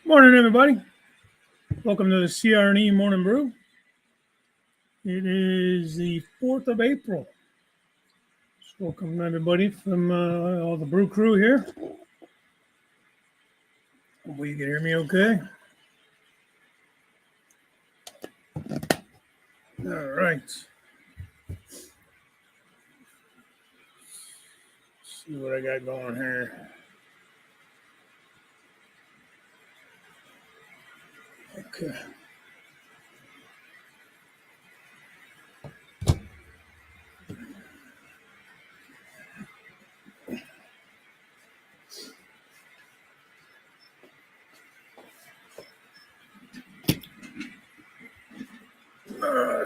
Morning, everybody. Welcome to the CR&E Morning Brew. It is the 4th of April. So welcome, everybody, from all the Brew Crew here. Hopefully you can hear me okay. All right. Let's see what I got going here. Okay.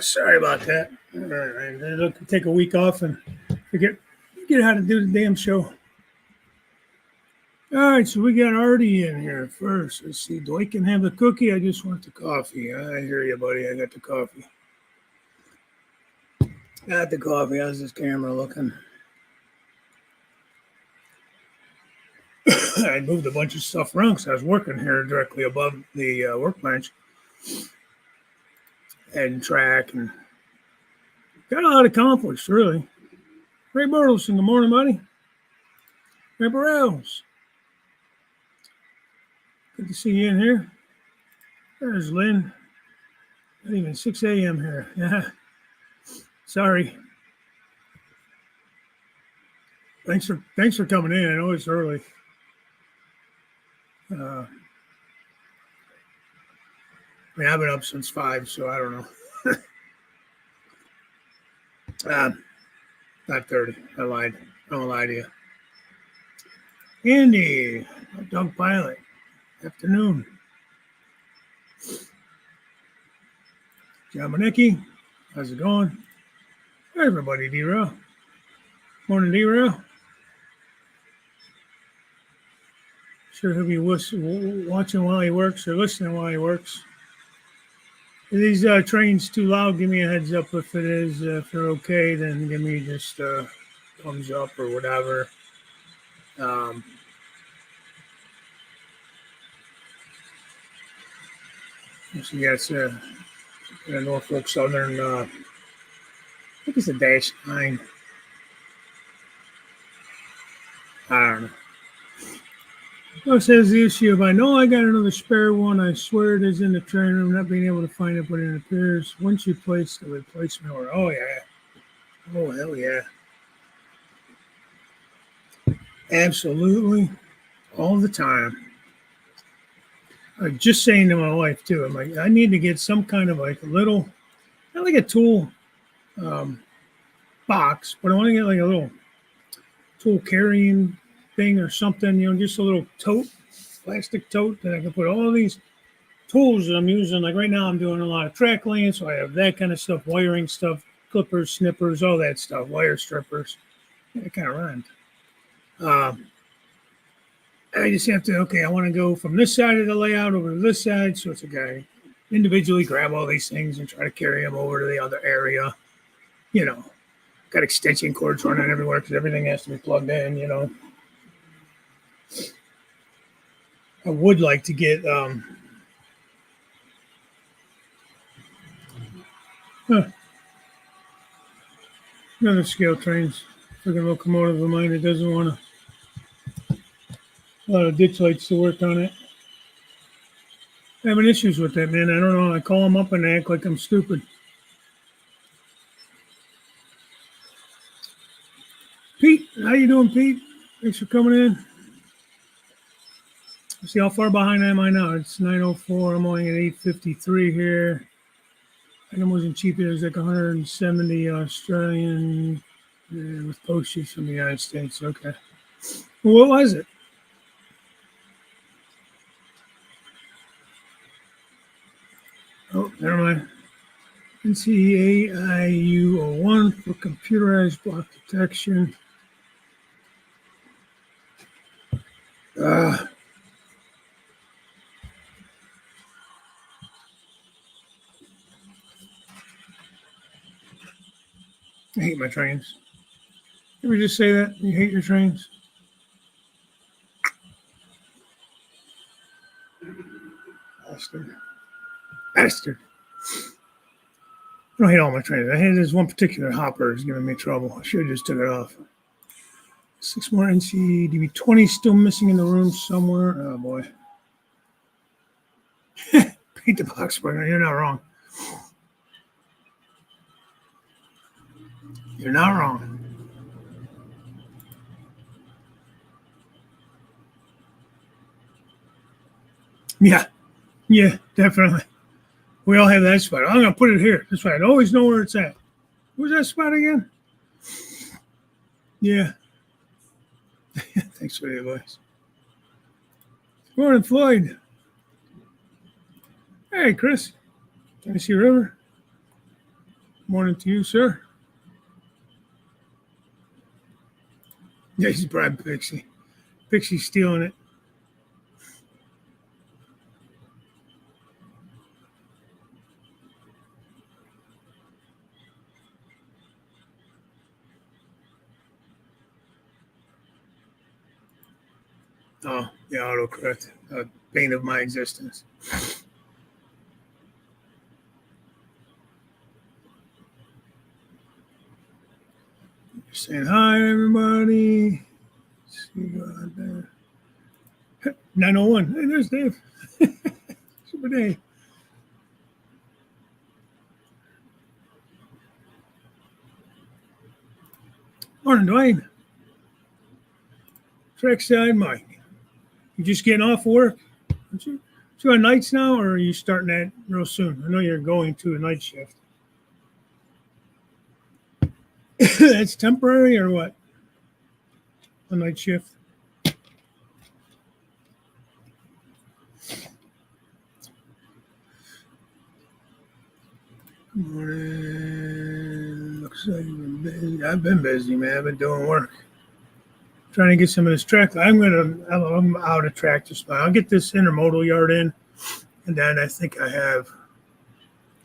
Sorry about that. All right. I'll take a week off and forget how to do the damn show. All right, so we got Artie in here first. Let's see. Dwight can have the cookie. I just want the coffee. I hear you, buddy. I got the coffee. Got the coffee. How's this camera looking? I moved a bunch of stuff around because I was working here directly above the workbench and track and got a lot accomplished, really. Ray Burleson, good morning, buddy. Ray Burrells. Good to see you in here. There's Lynn. Not even 6 a.m. here. Yeah. Sorry. Thanks for coming in. I know it's early. I mean, I've been up since 5, so I don't know. Not 30. I lied. I don't lie to you. Andy, Dog Pilot. Afternoon. John Manicki, how's it going? Hey, everybody, D-Rail. Morning, D-Rail. Sure he'll be watching while he works or listening while he works. If these trains too loud, give me a heads up if it is. If they're okay, then give me just thumbs up or whatever. So yeah, it's Norfolk Southern. I think it's a -9. I don't know. Oh, it says the issue of I know I got another spare one. I swear it is in the train room. Not being able to find it, but it appears once you place the replacement order. Oh yeah. Oh hell yeah. Absolutely. All the time. I was just saying to my wife too. I'm like, I need to get some kind of like a little, not like a tool box, but I want to get like a little tool carrying thing or something. Just a little tote, plastic tote that I can put all these tools that I'm using. Like right now, I'm doing a lot of track laying, so I have that kind of stuff, wiring stuff, clippers, snippers, all that stuff, wire strippers. It kind of rhymed. I just have to, I want to go from this side of the layout over to this side. So it's a guy individually grab all these things and try to carry them over to the other area. Got extension cords running everywhere because everything has to be plugged in, I would like to get another scale trains. Freaking locomotive of mine that doesn't want a lot of ditch lights to work on it. I'm having issues with that, man. I don't know. I call them up and they act like I'm stupid. Pete, how you doing, Pete? Thanks for coming in. Let's see how far behind am I now. It's 9:04. I'm only at 8:53 here. Item wasn't cheap. It was like 170 Australian with postage from the United States. Okay. Well, what was it? Oh, never mind. NCAIU01 for computerized block detection. I hate my trains. You ever just say that? You hate your trains? Bastard. I don't hate all my trainers. I had this one particular hopper is giving me trouble. I should have just took it off. 6 more NCDB 20 still missing in the room somewhere. Oh boy. Paint the box, partner. You're not wrong. You're not wrong. Yeah, definitely. We all have that spot. I'm gonna put it here. That's right. I always know where it's at. Where's that spot again? Yeah. Thanks for the advice. Good morning, Floyd. Hey, Chris. Tennessee River. Morning to you, sir. Yeah, he's bribing Pixie. Pixie's stealing it. Oh, yeah, autocorrect. Bane of my existence. Just saying hi, everybody. See you out there. 901. Hey, there's Dave. Super Dave. Morning, Dwayne. Trackside Mike. You just getting off work? Aren't you? So on nights now, or are you starting that real soon? I know you're going to a night shift. That's temporary or what? A night shift? Good morning. Looks like you've been busy. I've been busy, man. I've been doing work. Trying to get some of this track. I'm out of track just now. I'll get this intermodal yard in, and then I think I have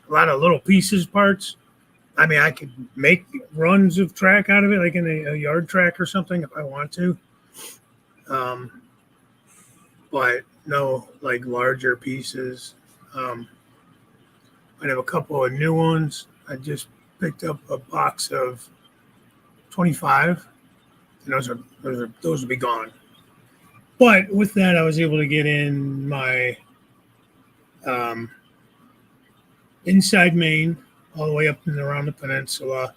a lot of little pieces, parts. I mean, I could make runs of track out of it, like in a yard track or something, if I want to. But no, like larger pieces. I have a couple of new ones. I just picked up a box of 25, and those will be gone. But with that, I was able to get in my inside main all the way up and around the peninsula.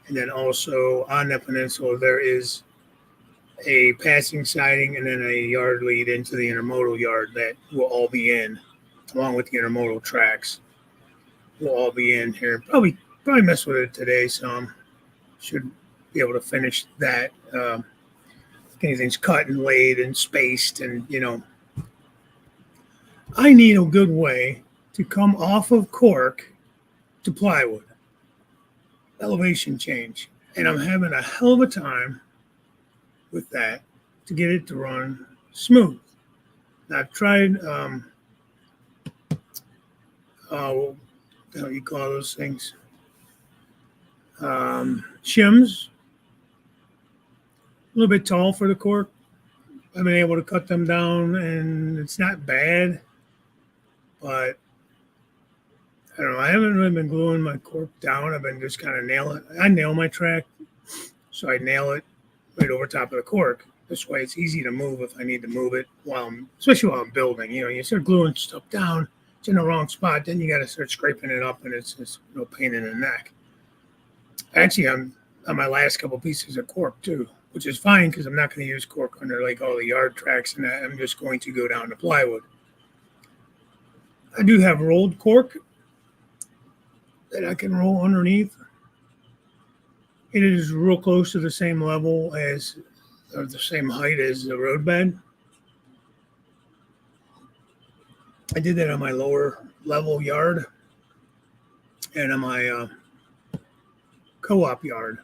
And then also on the peninsula, there is a passing siding and then a yard lead into the intermodal yard that will all be in, along with the intermodal tracks. Will all be in here. Probably mess with it today, so should be able to finish that. Anything's cut and laid and spaced, and I need a good way to come off of cork to plywood. Elevation change. And I'm having a hell of a time with that to get it to run smooth. Now, I've tried, what the hell you call those things? Shims. A little bit tall for the cork. I've been able to cut them down, and it's not bad, but I don't know. I haven't really been gluing my cork down. I've been just kind of nailing it. I nail my track, so I nail it right over top of the cork. This way, it's easy to move if I need to move it especially while I'm building. You start gluing stuff down, it's in the wrong spot, then you got to start scraping it up, and it's just no pain in the neck. Actually, I'm on my last couple pieces of cork too, which is fine because I'm not going to use cork under like all the yard tracks and that. I'm just going to go down to plywood. I do have rolled cork that I can roll underneath. It is real close to the same level or the same height as the roadbed. I did that on my lower level yard and on my co-op yard.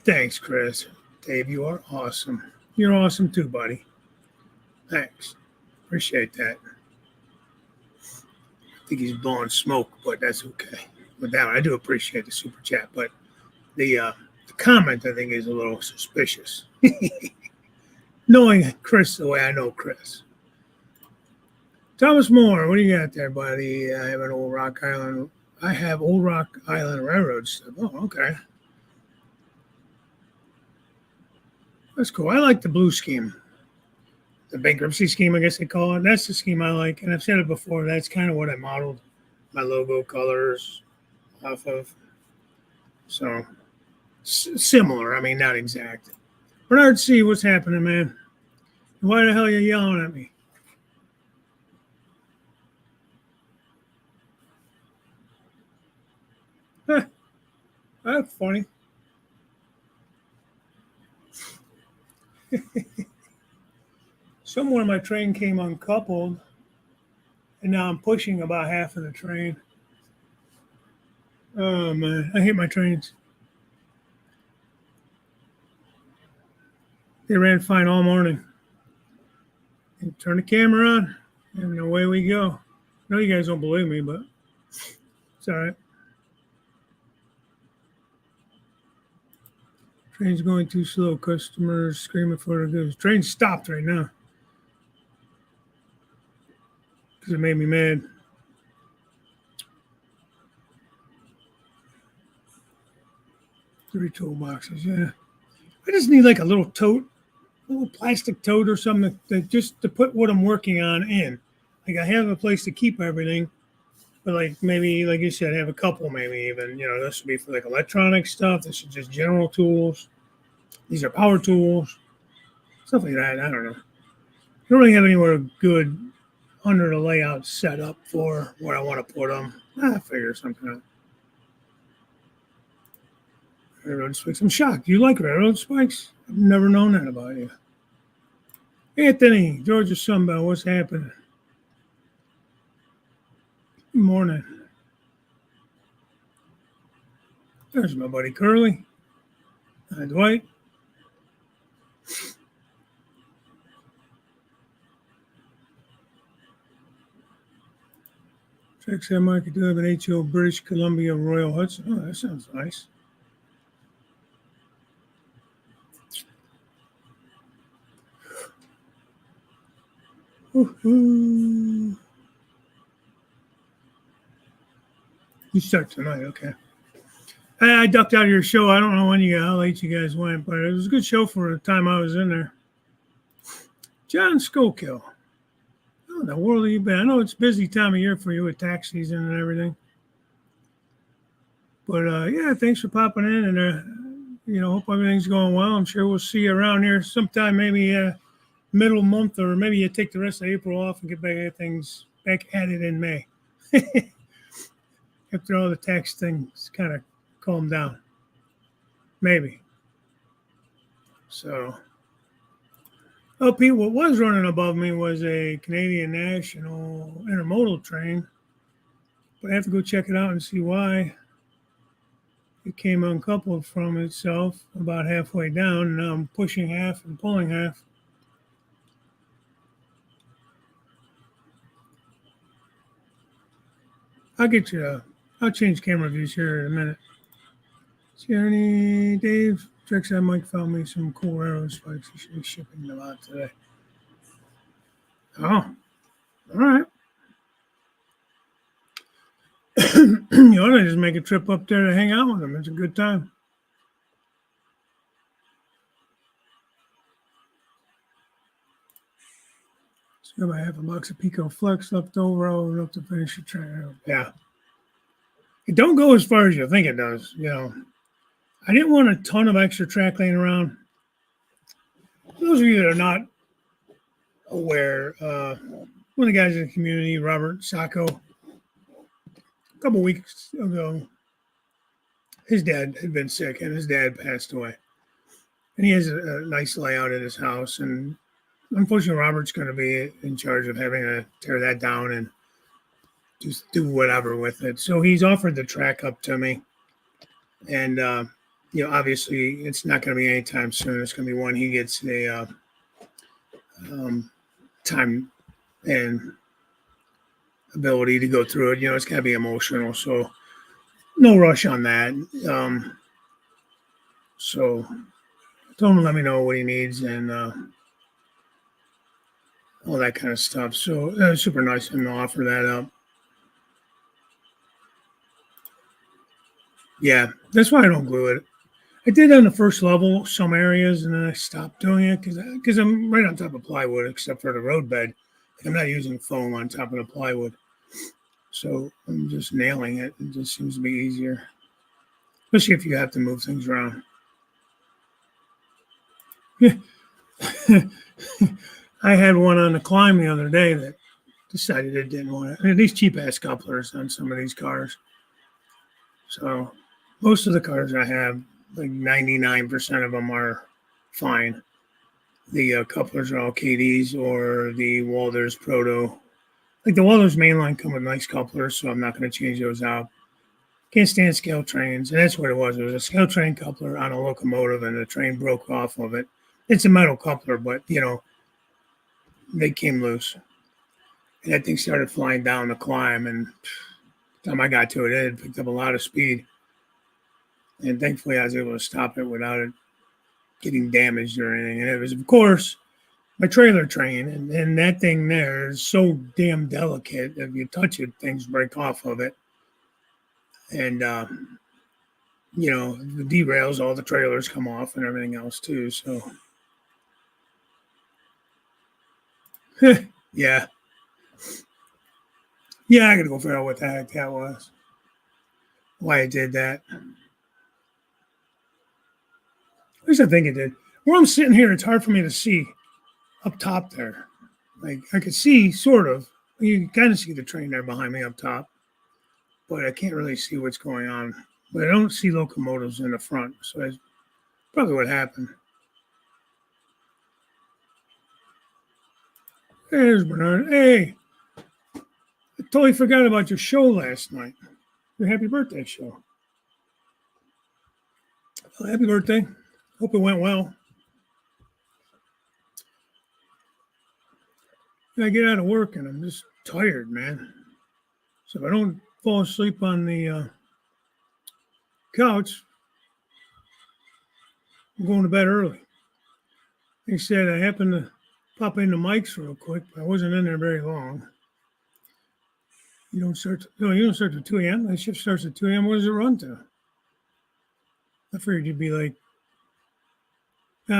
Thanks, Chris. Dave, you are awesome. You're awesome too, buddy. Thanks. Appreciate that. I think he's blowing smoke, but that's okay. With that, I do appreciate the super chat. But the The comment, I think, is a little suspicious. Knowing Chris the way I know Chris. Thomas Moore, what do you got there, buddy? I have an Old Rock Island. I have Old Rock Island Railroad stuff. Oh, okay. That's cool. I like the blue scheme. The bankruptcy scheme, I guess they call it. That's the scheme I like. And I've said it before. That's kind of what I modeled my logo colors off of. So, similar. I mean, not exact. Bernard C., what's happening, man? Why the hell are you yelling at me? Huh. That's funny. Somewhere my train came uncoupled, and now I'm pushing about half of the train. Oh, man. I hate my trains. They ran fine all morning. And turn the camera on, and away we go. I know you guys don't believe me, but it's all right. Train's going too slow. Customers screaming for their goods. Train stopped right now because it made me mad. 3 toolboxes, yeah. I just need like a little tote, a little plastic tote or something that just to put what I'm working on in. Like I have a place to keep everything, but like maybe, like you said, have a couple, maybe even, this would be for like electronic stuff. This is just general tools. These are power tools, stuff like that. I don't know. I don't really have anywhere good under the layout set up for where I want to put them. I figure something out. Railroad spikes. I'm shocked. You like railroad spikes? I've never known that about you. Anthony, Georgia Sunbelt, what's happening? Good morning. There's my buddy Curly. Hi, Dwight. Check that market do have an HO British Columbia Royal Hudson. Oh, that sounds nice. Woo-hoo. You start tonight, okay. I ducked out of your show. I don't know how late you guys went, but it was a good show for the time I was in there. John Skokill. How in the world have you been? I know it's a busy time of year for you with tax season and everything. But yeah, thanks for popping in, and hope everything's going well. I'm sure we'll see you around here sometime, maybe middle month, or maybe you take the rest of April off and get back at things back at it in May. After all the tax things kind of calm down. Maybe. So, Pete, what was running above me was a Canadian National intermodal train, but I have to go check it out and see why. It came uncoupled from itself about halfway down, and now I'm pushing half and pulling half. I'll change camera views here in a minute. CR&E, Dave, Trexide Mike found me some cool arrow spikes. He should be shipping them out today. Oh, all right. You ought to just make a trip up there to hang out with them. It's a good time. So I have a box of Pico Flex left over. I'll look to finish the train. Yeah. It don't go as far as you think it does. I didn't want a ton of extra track laying around. For those of you that are not aware, one of the guys in the community, Robert Sacco, a couple weeks ago, his dad had been sick and his dad passed away. And he has a nice layout at his house. And unfortunately, Robert's going to be in charge of having to tear that down and just do whatever with it. So he's offered the track up to me. And, obviously it's not going to be anytime soon. It's going to be when he gets a time and ability to go through it. It's got to be emotional. So no rush on that. So I told him to let me know what he needs and all that kind of stuff. So it was super nice of him to offer that up. Yeah, that's why I don't glue it. I did on the first level some areas, and then I stopped doing it because I'm right on top of plywood, except for the road bed. I'm not using foam on top of the plywood, so I'm just nailing it. It just seems to be easier, especially if you have to move things around. I had one on the climb the other day that decided it didn't want it. I mean, these cheap ass couplers on some of these cars. So most of the cars I have, like 99% of them are fine. The couplers are all KDs or the Walters Proto. Like the Walters mainline come with nice couplers, so I'm not going to change those out. Can't stand scale trains, and that's what it was. It was a scale train coupler on a locomotive, and the train broke off of it. It's a metal coupler, but they came loose, and that thing started flying down the climb. And by the time I got to it, it had picked up a lot of speed, and thankfully I was able to stop it without it getting damaged or anything. And it was, of course, my trailer train, and that thing there is so damn delicate. If you touch it, things break off of it, and the derails, all the trailers come off, and everything else too. So, yeah, yeah, I gotta go figure out what the heck that was, why it did that. At least I think it did. Where I'm sitting here, it's hard for me to see up top there. Like I could see sort of. You can kind of see the train there behind me up top, but I can't really see what's going on. But I don't see locomotives in the front, so that's probably what happened. There's Bernard. Hey, I totally forgot about your show last night. Your happy birthday show. Well, happy birthday. Hope it went well. I get out of work and I'm just tired, man. So if I don't fall asleep on the couch, I'm going to bed early. He said I happened to pop into Mike's real quick, but I wasn't in there very long. You don't start till 2 a.m. My shift starts at 2 a.m. What does it run to? I figured you'd be like,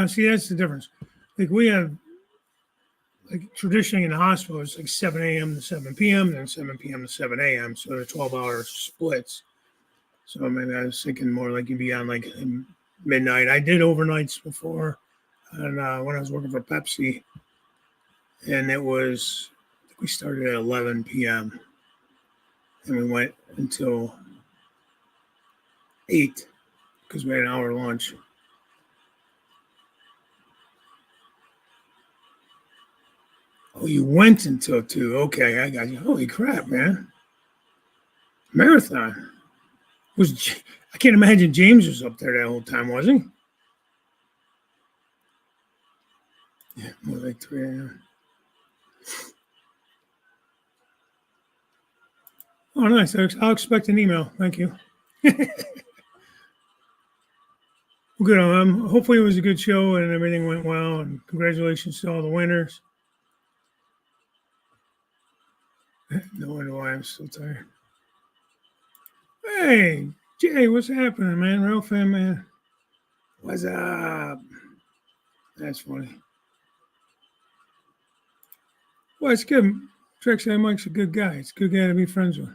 see, that's the difference. Like we have, like traditionally in the hospital, it's like 7 a.m. to 7 p.m., then 7 p.m. to 7 a.m. So they're 12-hour splits. So maybe I was thinking more like you'd be on like midnight. I did overnights before, and when I was working for Pepsi, and it was, I think we started at 11 p.m. and we went until 8 because we had an hour lunch. Oh, you went until 2. Okay, I got you. Holy crap, man. Marathon. I can't imagine James was up there that whole time, was he? Yeah, more like 3 a.m. Oh, nice. I'll expect an email. Thank you. Well, good. Hopefully it was a good show and everything went well. And congratulations to all the winners. No wonder why I'm so tired. Hey, Jay, what's happening, man? Real fan, man. What's up? That's funny. Well, it's good. Trexie Mike's a good guy. It's a good guy to be friends with.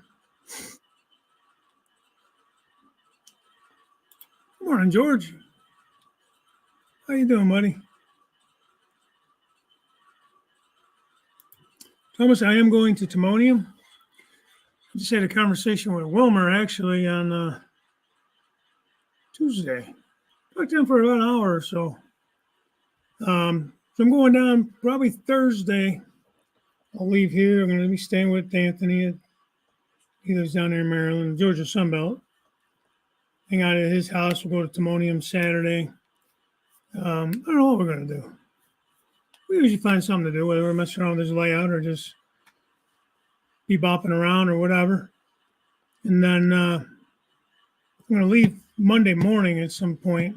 Good morning, George. How you doing, buddy? Thomas, I am going to Timonium. I just had a conversation with Wilmer actually on Tuesday. Talked to him for about an hour or so. So I'm going down probably Thursday. I'll leave here. I'm going to be staying with Anthony. He lives down there in Maryland, Georgia Sunbelt. Hang out at his house. We'll go to Timonium Saturday. I don't know what we're going to do. We usually find something to do, whether we're messing around with this layout or just be bopping around or whatever. And then I'm going to leave Monday morning at some point.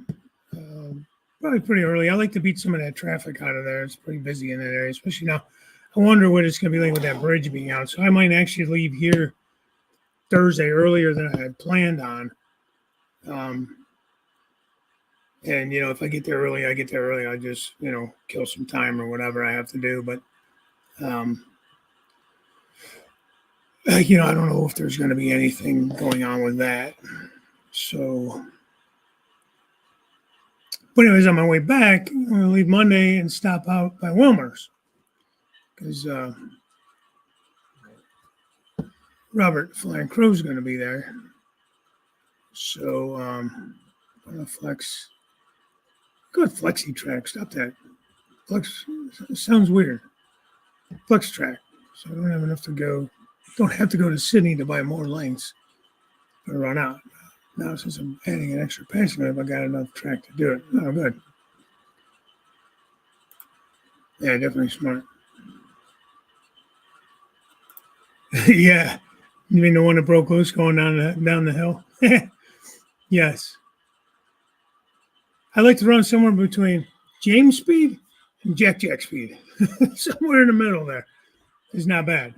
Probably pretty early. I like to beat some of that traffic out of there. It's pretty busy in that area, especially now. I wonder what it's going to be like with that bridge being out. So I might actually leave here Thursday earlier than I had planned on. Um, and if I get there early, I get there early. I just kill some time or whatever I have to do. But um, I don't know if there's going to be anything going on with that. So, but anyways, on my way back, I'm going to leave Monday and stop out by Wilmer's because Robert Flying Crow is going to be there. So, I'm going to flex. Good flexi track. Stop that. Flex sounds weird. Flex track. So I don't have enough to go. Don't have to go to Sydney to buy more lanes. I run out. Now, since I'm adding an extra passing lane, I got enough track to do it. Oh, good. Yeah, definitely smart. Yeah. You mean the one that broke loose going down the hill? Yes. I like to run somewhere between James speed and Jack speed. Somewhere in the middle there. It's not bad.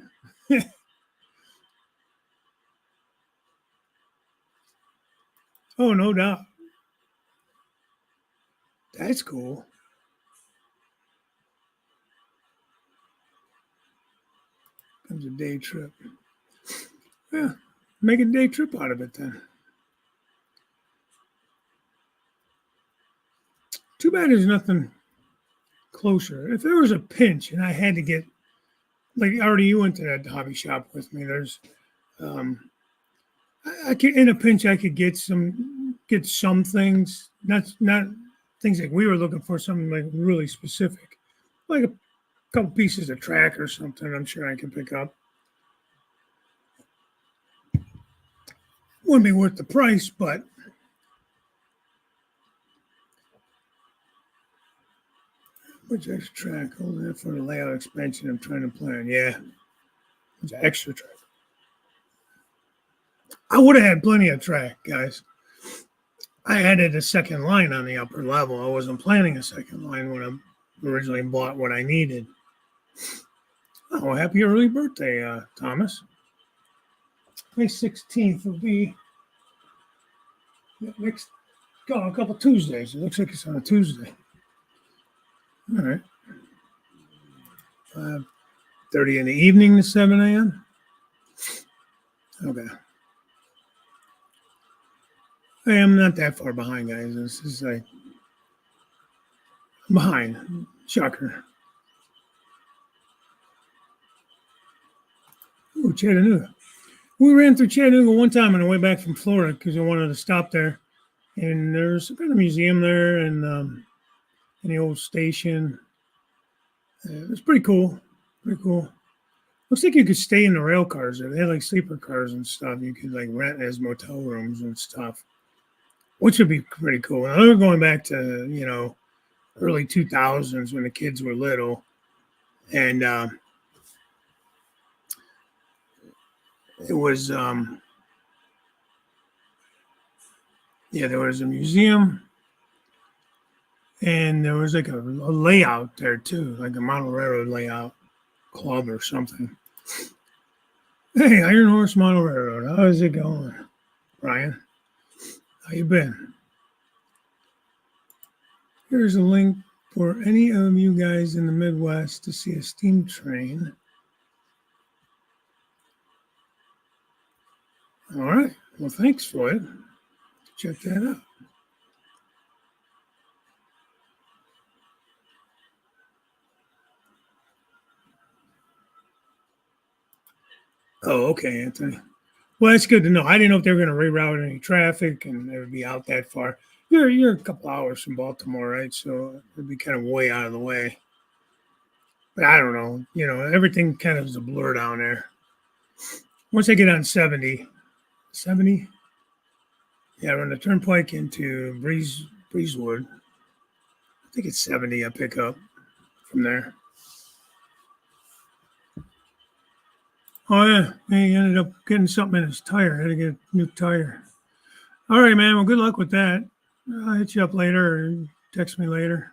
Oh, no doubt. That's cool. Comes a day trip. Yeah, make a day trip out of it then. Too bad there's nothing closer. If there was a pinch and I had to get, like, already you went to that hobby shop with me. Um, I could in a pinch I could get some things, not things like we were looking for, something like really specific, like a couple pieces of track or something. I'm sure I can pick up. Wouldn't be worth the price, but which extra track? Hold that for the layout expansion I'm trying to plan. Yeah, it's an extra track. I would have had plenty of track, guys. I added a second line on the upper level. I wasn't planning a second line when I originally bought what I needed. Oh, happy early birthday, Thomas. May 16th will be next a couple Tuesdays. It looks like it's on a Tuesday. All right. 5:30 in the evening to 7 a.m. Okay. I am not that far behind, guys. This is like I'm behind. Shocker. Ooh, Chattanooga. We ran through Chattanooga one time on the way back from Florida because I wanted to stop there. And there's a museum there and the old station. It's pretty cool. Pretty cool. Looks like you could stay in the rail cars there. They had like sleeper cars and stuff. You could like rent as motel rooms and stuff, which would be pretty cool. And I was going back to, early 2000s when the kids were little. And it was, there was a museum and there was like a layout there too, like a model railroad layout club or something. Hey, Iron Horse Model Railroad, how's it going, Brian? How you been? Here's a link for any of you guys in the Midwest to see a steam train. All right. Well, thanks, Floyd. Check that out. Oh, okay, Anthony. Well, that's good to know. I didn't know if they were going to reroute any traffic and it would be out that far. You're a couple hours from Baltimore, right? So it'd be kind of way out of the way. But I don't know. Everything kind of is a blur down there. Once I get on 70, yeah, run the turnpike into Breezewood. I think it's 70 I pick up from there. Oh, yeah. He ended up getting something in his tire. Had to get a new tire. All right, man. Well, good luck with that. I'll hit you up later. Text me later.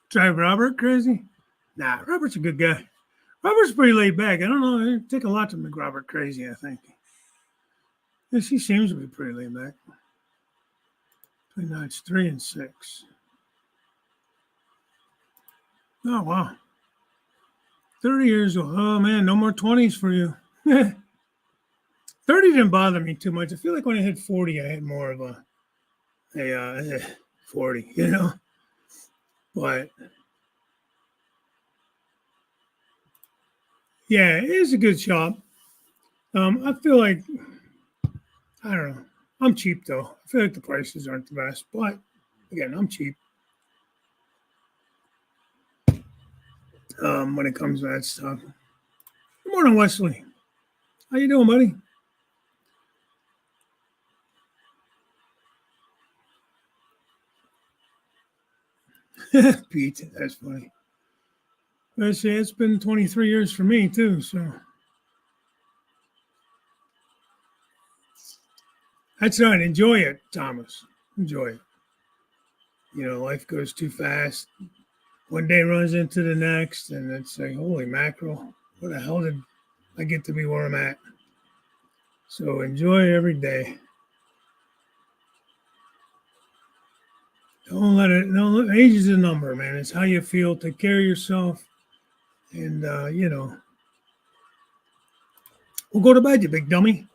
Drive Robert crazy? Nah, Robert's a good guy. Robert's pretty laid back. I don't know. It'd take a lot to make Robert crazy, I think. Yes, he seems to be pretty laid back. Between nights 3 and 6. Oh, wow. 30 years old. Oh, man, no more 20s for you. 30 didn't bother me too much. I feel like when I hit 40, I had more of a 40, you know? But yeah, it is a good shop. I feel like, I don't know. I'm cheap though. I feel like the prices aren't the best, but again, I'm cheap when it comes to that stuff. Good morning, Wesley. How you doing, buddy? Pete, that's funny. I say it's been 23 years for me too, so that's right. Enjoy it, Thomas. Enjoy it. You know, life goes too fast. One day runs into the next, and it's like, holy mackerel, what the hell did I get to be where I'm at? So enjoy every day. Don't let it. No, age is a number, man. It's how you feel. Take care of yourself, and we'll go to bed, you big dummy.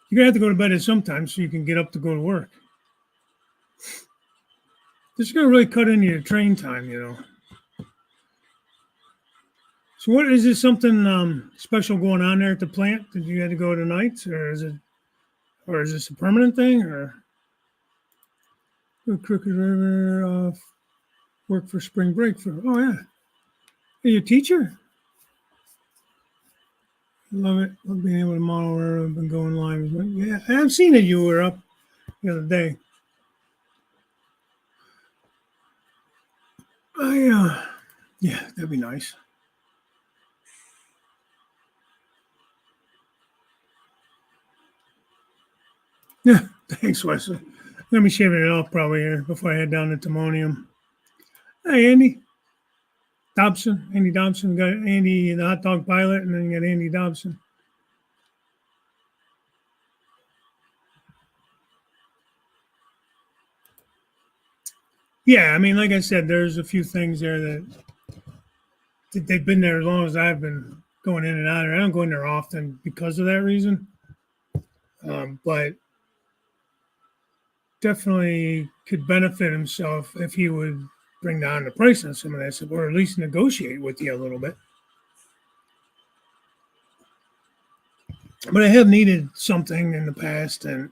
You're gonna have to go to bed at some time so you can get up to go to work. This is gonna really cut into your train time, you know. So, what is this? Something special going on there at the plant? Did you have to go tonight, or is this a permanent thing, or Crooked River work for spring break for? Oh yeah, are you a teacher? Love it. Love being able to model where I've been going live. But yeah, I've seen that you were up the other day. Yeah, that'd be nice. Yeah, thanks, Wesley. I'm gonna be shaving it off probably here before I head down to Timonium. Hey, Andy Dobson. Andy Dobson. Got Andy, the hot dog pilot, and then you got Andy Dobson. Yeah, I mean, like I said, there's a few things there that they've been there as long as I've been going in and out. I don't go in there often because of that reason. But definitely could benefit himself if he would bring down the price on some of that stuff, or at least negotiate with you a little bit. But I have needed something in the past, and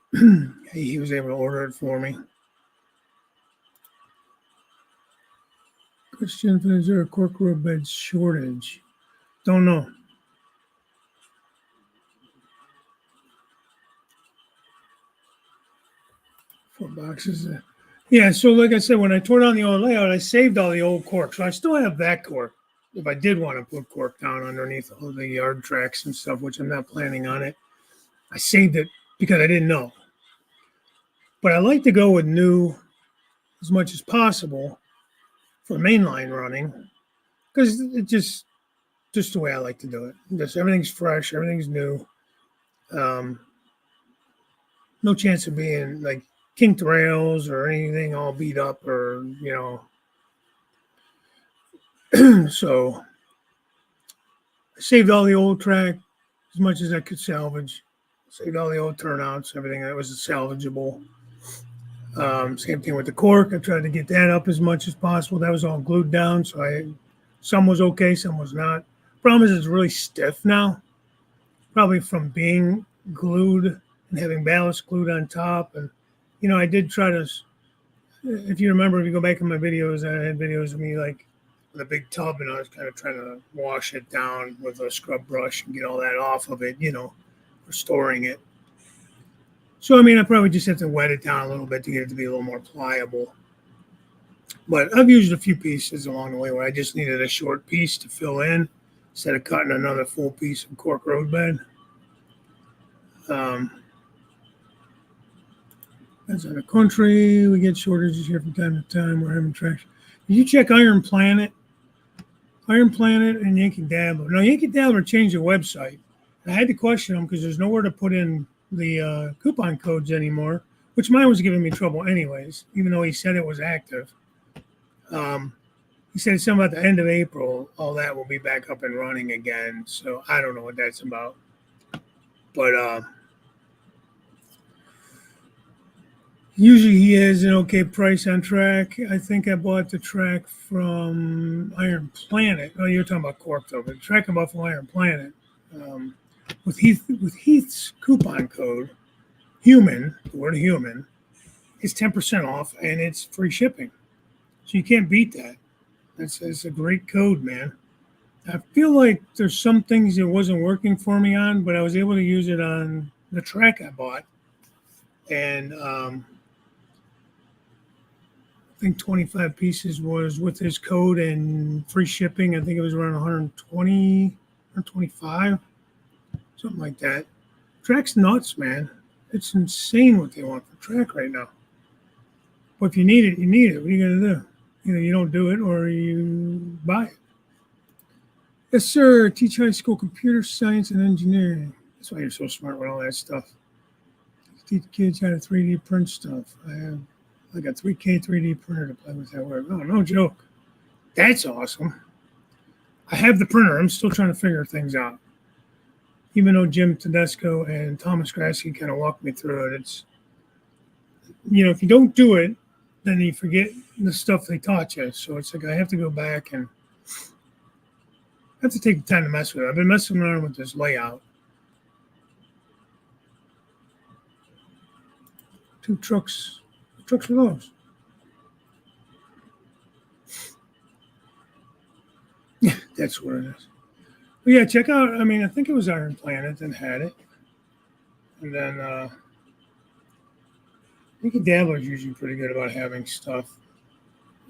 he was able to order it for me. Question: is there a cork bed shortage? Don't know. 4 boxes. Yeah, so like I said, when I tore down the old layout, I saved all the old cork. So I still have that cork if I did want to put cork down underneath all the yard tracks and stuff, which I'm not planning on it. I saved it because I didn't know. But I like to go with new as much as possible for mainline running because it just the way I like to do it. Just everything's fresh, everything's new. Um, no chance of being like kinked rails or anything all beat up or so I saved all the old track as much as I could salvage. Saved all the old turnouts, everything that was salvageable. Same thing with the cork. I tried to get that up as much as possible. That was all glued down, so some was okay, some was not. Problem is, it's really stiff now, probably from being glued and having ballast glued on top. And I did try to. If you remember, if you go back in my videos, I had videos of me like with a big tub, and I was kind of trying to wash it down with a scrub brush and get all that off of it, restoring it. So, I mean, I probably just have to wet it down a little bit to get it to be a little more pliable. But I've used a few pieces along the way where I just needed a short piece to fill in instead of cutting another full piece of cork road bed. Um, As in the country, we get shortages here from time to time. We're having traction. Did you check Iron Planet? Iron Planet and Yankee Dabbler. Now, Yankee Dabbler changed their website. I had to question them because there's nowhere to put in the coupon codes anymore, which mine was giving me trouble anyways, even though he said it was active. Um, he said something about the end of April, all that will be back up and running again. So I don't know what that's about. But usually he has an okay price on track. I think I bought the track from Iron Planet. Oh, you're talking about Cork though, but the track I bought from Iron Planet with Heath's coupon code, human, the word human, is 10% off and it's free shipping. So you can't beat that. That's a great code, man. I feel like there's some things that wasn't working for me on, but I was able to use it on the track I bought. And I think 25 pieces was with his code and free shipping. I think it was around 120 or 25, something like that. Track's nuts, man. It's insane what they want for track right now. But if you need it, you need it. What are you going to do? Either you don't do it or you buy it. Yes, sir. Teach high school computer science and engineering. That's why you're so smart with all that stuff. Teach kids how to 3D print stuff. I have like a 3K 3D printer to play with that work. Oh, no joke. That's awesome. I have the printer. I'm still trying to figure things out. Even though Jim Tedesco and Thomas Grassi kind of walked me through it, it's, if you don't do it, then you forget the stuff they taught you. So it's like I have to go back and I have to take the time to mess with it. I've been messing around with this layout. 2 trucks. What trucks are those? Yeah, that's what it is. But yeah, check out. I mean, I think it was Iron Planet that had it, and then I think Dabbler's usually pretty good about having stuff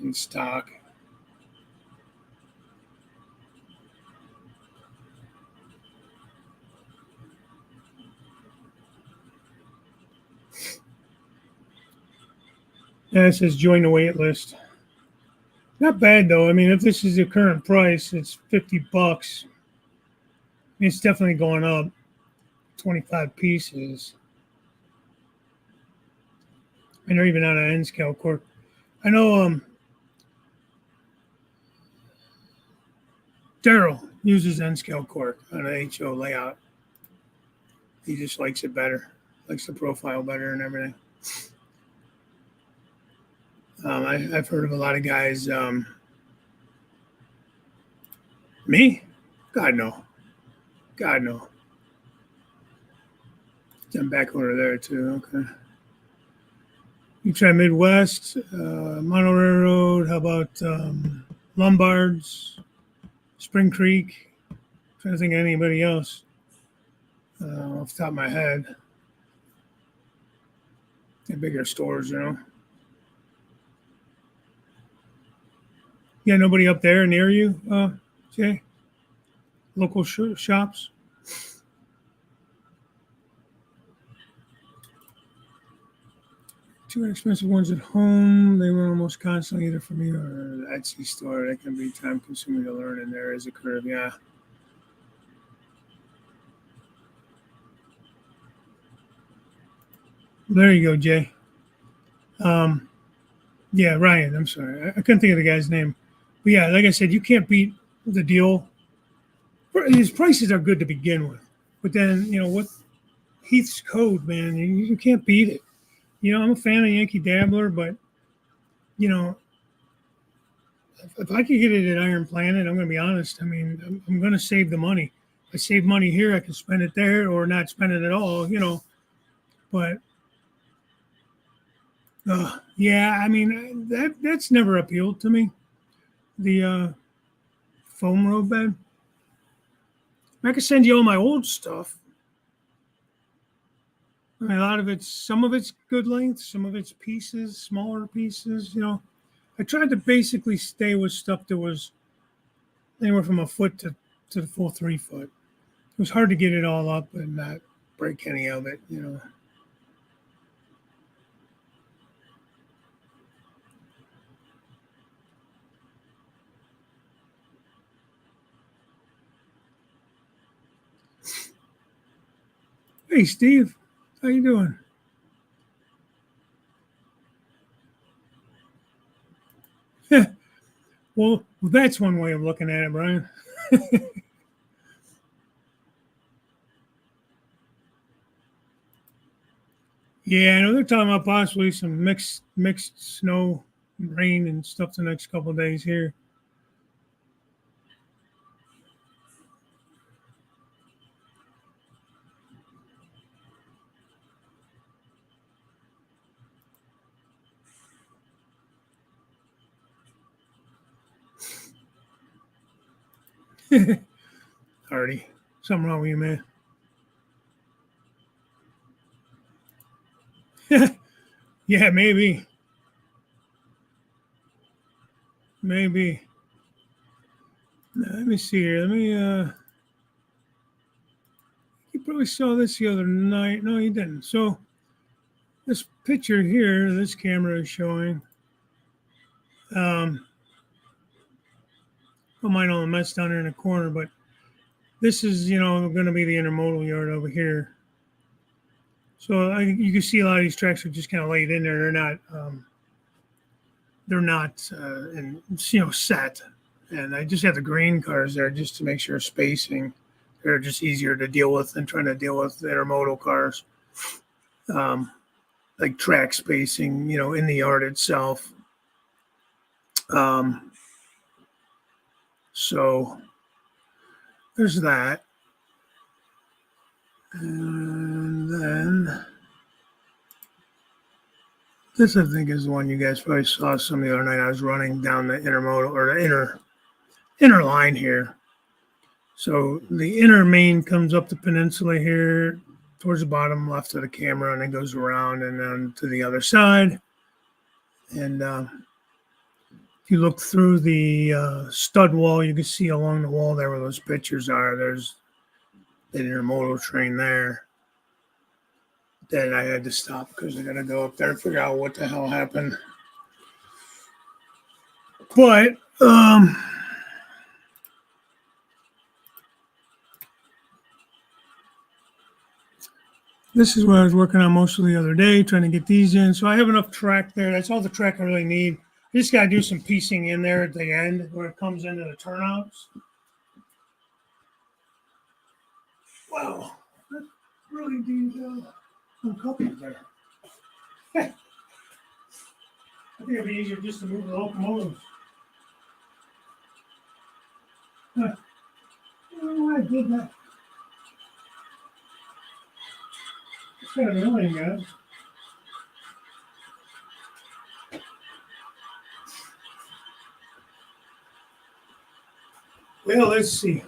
in stock. Yeah, it says join the wait list. Not bad though. I mean, if this is the current price, it's $50. It's definitely going up. 25 pieces. And they're even out of N scale cork. I know Daryl uses N scale cork on an HO layout. He just likes it better, likes the profile better and everything. I've heard of a lot of guys. Me? God, no. God, no. I'm back over there, too. Okay. You try Midwest, Mono Railroad. How about Lombards, Spring Creek? I'm trying to think of anybody else off the top of my head. The bigger stores, Yeah, nobody up there near you, Jay? Local shops? Too expensive ones at home. They run almost constantly either for me or the Etsy store. That can be time consuming to learn, and there is a curve. Yeah. There you go, Jay. Yeah, Ryan. I'm sorry. I couldn't think of the guy's name. But yeah, like I said, you can't beat the deal. His prices are good to begin with. But then, what Heath's code, man, you can't beat it. I'm a fan of Yankee Dabbler, but, you know, if I could get it at Iron Planet, I'm going to be honest. I mean, I'm going to save the money. If I save money here, I can spend it there or not spend it at all. But yeah, I mean that's never appealed to me. The foam road bed. I can send you all my old stuff. I mean, some of it's good length, some of it's pieces, smaller pieces. I tried to basically stay with stuff that was anywhere from a foot to the full 3 foot. It was hard to get it all up and not break any of it, you know. Hey, Steve, how you doing? Well, that's one way of looking at it, Brian. Yeah, I know they're talking about possibly some mixed snow, rain, and stuff the next couple of days here. Already, something wrong with you, man. Yeah, maybe. Let me see here. Let me. You probably saw this the other night. No, you didn't. So this picture here, this camera is showing. Don't mind all the mess down there in the corner, but this is, going to be the intermodal yard over here. So you can see a lot of these tracks are just kind of laid in there. They're not set. And I just have the green cars there just to make sure spacing. They're just easier to deal with than trying to deal with the intermodal cars. Like track spacing, in the yard itself. So there's that. And then this, I think, is the one you guys probably saw some the other night. I was running down the intermodal or the inner line here. So the inner main comes up the peninsula here towards the bottom left of the camera, and it goes around and then to the other side. And if you look through the stud wall, you can see along the wall there where those pictures are. There's the intermodal train there. Then I had to stop because I got to go up there and figure out what the hell happened. But this is what I was working on most of the other day, trying to get these in. So I have enough track there. That's all the track I really need. I just got to do some piecing in there at the end where it comes into the turnouts. Wow, that's really detailed. Uncoupled there. I think it'd be easier just to move the locomotives. I don't know why I did that. It's kind of annoying, guys. Well, let's see.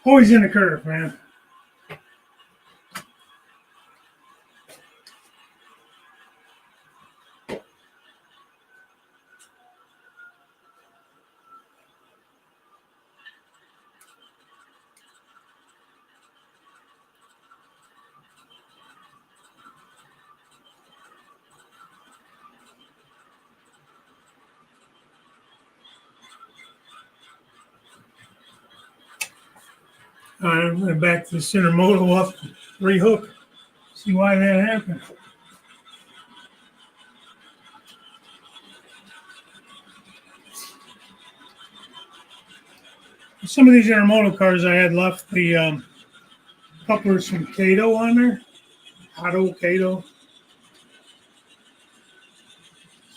Always in the curve, man. I'm going to back the center modal up, rehook, see why that happened. Some of these intermodal cars I had left the couplers from Cato on there. Cato.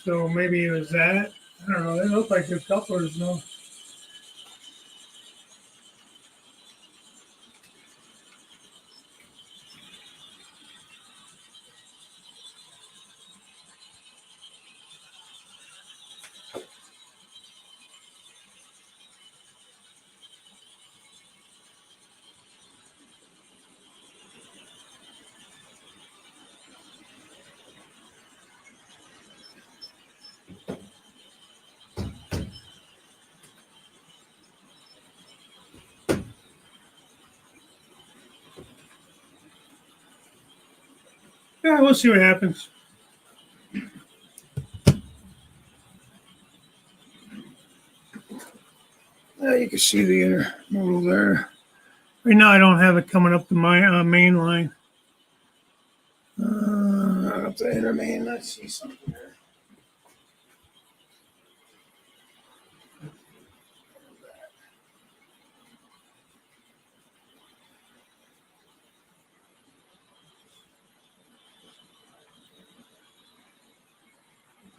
So maybe it was that. I don't know. They look like good couplers though. Yeah, we'll see what happens. You can see the intermodal there. Right now, I don't have it coming up to my main line. Up the inner main, let's see something there.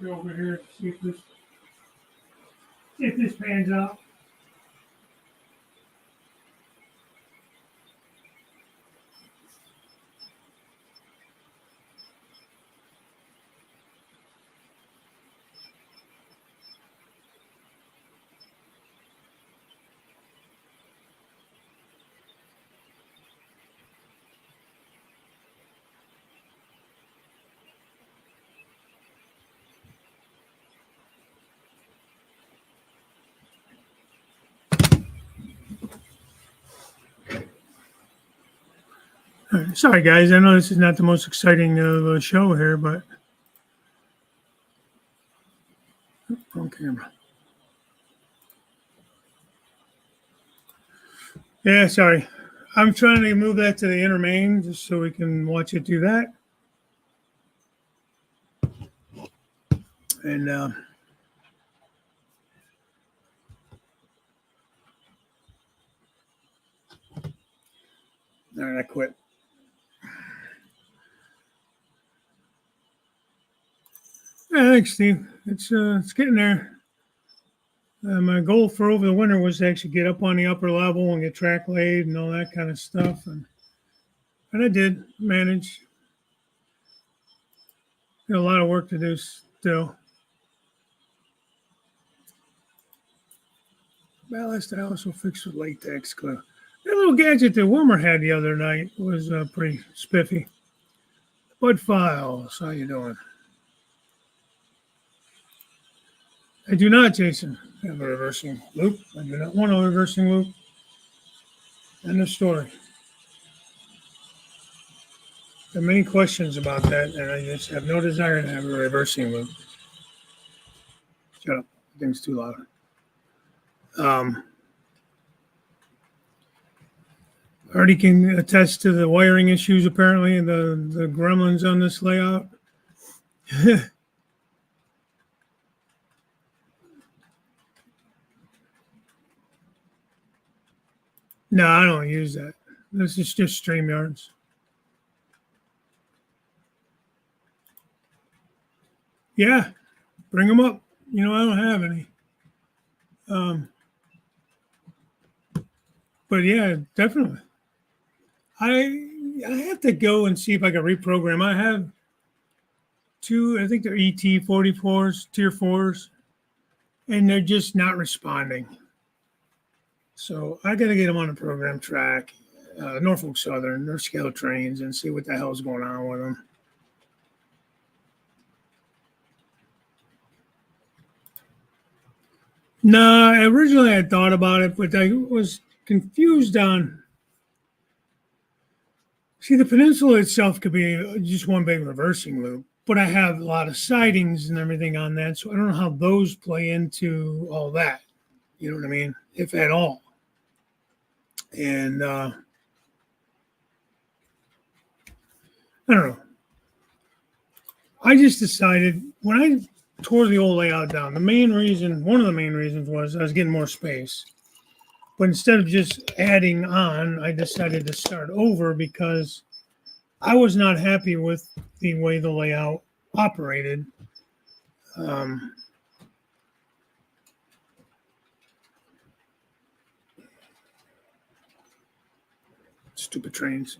Go over here, see if this pans out. Sorry, guys. I know this is not the most exciting show here, but on camera. Yeah, sorry. I'm trying to move that to the inner main just so we can watch it do that. And all right, I quit. Yeah, thanks, Steve. It's getting there. My goal for over the winter was to actually get up on the upper level and get track laid and all that kind of stuff, and I did manage. Got a lot of work to do still. Ballast I also fixed with latex glue. That little gadget that Wilmer had the other night was pretty spiffy. Bud Files, how you doing? I do not, Jason, have a reversing loop. I do not want a reversing loop. End of story. There are many questions about that, and I just have no desire to have a reversing loop. Shut up. The thing's too loud. Artie can attest to the wiring issues, apparently, and the gremlins on this layout. No, I don't use that. This is just StreamYards. Yeah, bring them up. You know, I don't have any. But yeah, definitely. I have to go and see if I can reprogram. I have two, I think they're ET44s, tier 4s, and they're just not responding. So I got to get them on the program track, Norfolk Southern, their scale trains, and see what the hell's going on with them. No, originally I thought about it, but I was confused on. See, the peninsula itself could be just one big reversing loop, but I have a lot of sidings and everything on that, so I don't know how those play into all that. You know what I mean? If at all. And I don't know. I just decided when I tore the old layout down, one of the main reasons was I was getting more space. But instead of just adding on, I decided to start over because I was not happy with the way the layout operated. Um, Stupid trains.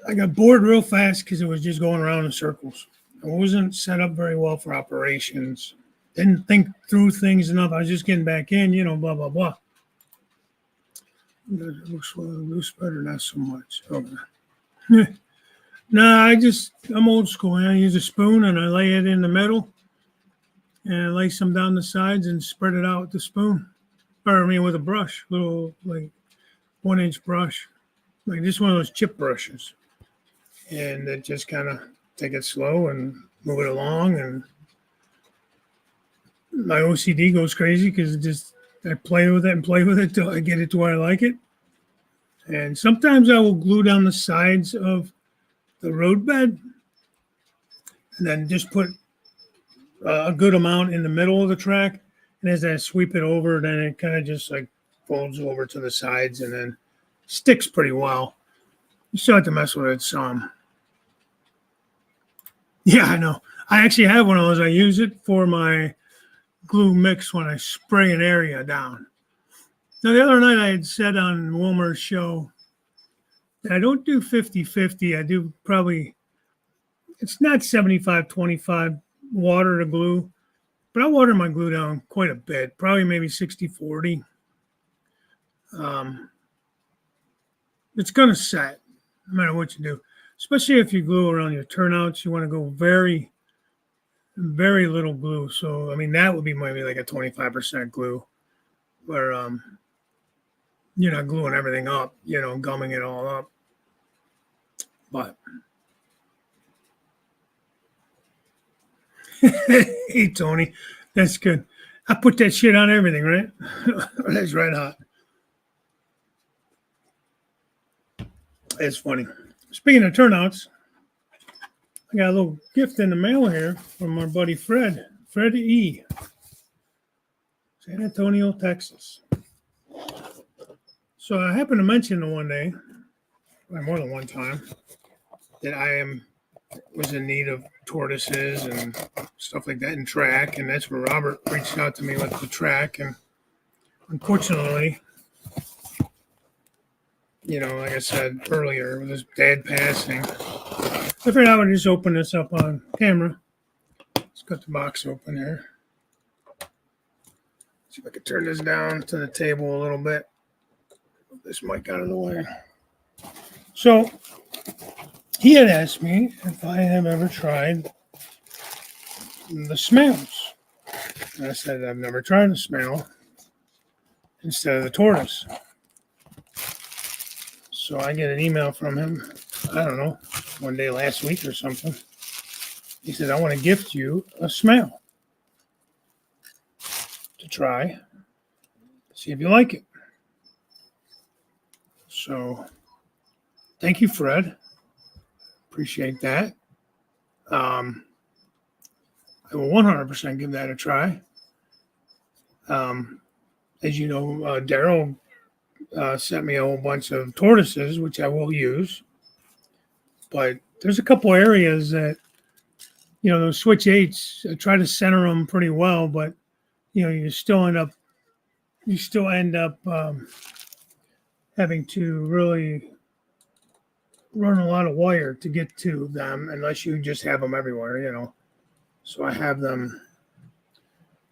I got bored real fast because it was just going around in circles. It wasn't set up very well for operations. Didn't think through things enough. I was just getting back in, blah, blah, blah. Loose better, not so much. Okay. Nah, I'm old school. I use a spoon and I lay it in the middle and I lay some down the sides and spread it out with the spoon. Or, I mean, with a brush, little, like, 1-inch brush. Like, just one of those chip brushes. And it just kind of take it slow and move it along. And my OCD goes crazy because I play with it and play with it till I get it to where I like it. And sometimes I will glue down the sides of the roadbed and then just put a good amount in the middle of the track. And as I sweep it over, then it kind of just like folds over to the sides and then sticks pretty well. You still have to mess with it some. Yeah, I know. I actually have one of those. I use it for my glue mix when I spray an area down. Now, the other night I had said on Wilmer's show that I don't do 50-50. I do probably, it's not 75-25 water to glue, but I water my glue down quite a bit, probably maybe 60-40. It's going to set no matter what you do, especially if you glue around your turnouts. You want to go very, very little glue. So, I mean, that would be maybe like a 25% glue where you're not gluing everything up, gumming it all up. But hey, Tony, that's good. I put that shit on everything, right? That's red hot. It's funny. Speaking of turnouts, I got a little gift in the mail here from our buddy Fred E. San Antonio, Texas. So I happened to mention the one day, more than one time, that I was in need of tortoises and stuff like that in track, and that's where Robert reached out to me with the track. And unfortunately, like I said earlier, with his dad passing, I figured I would just open this up on camera. Let's cut the box open here. See if I can turn this down to the table a little bit. Put this mic out of the way. So he had asked me if I have ever tried the smales. And I said I've never tried a smale instead of the tortoise. So I get an email from him, I don't know, one day last week or something. He said, I want to gift you a smale to try, see if you like it. So thank you, Fred. Appreciate that. I will 100% give that a try. As you know, Daryl sent me a whole bunch of tortoises, which I will use. But there's a couple areas that, those switch 8s, I try to center them pretty well, but, you still end up having to really run a lot of wire to get to them unless you just have them everywhere, So I have them,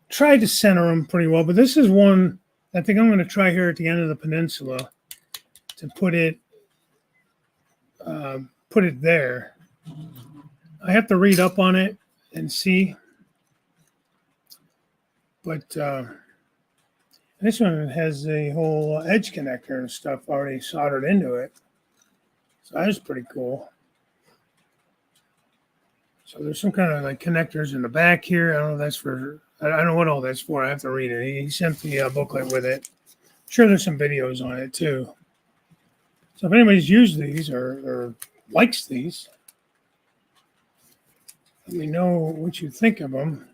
tried to center them pretty well, but this is one I think I'm going to try here at the end of the peninsula to put it there. I have to read up on it and see, but this one has a whole edge connector and stuff already soldered into it, so that's pretty cool. So there's some kind of like connectors in the back here. I don't know what all that's for. I have to read it. He sent the booklet with it. I'm sure there's some videos on it too. So if anybody's used these or likes these, let me know what you think of them.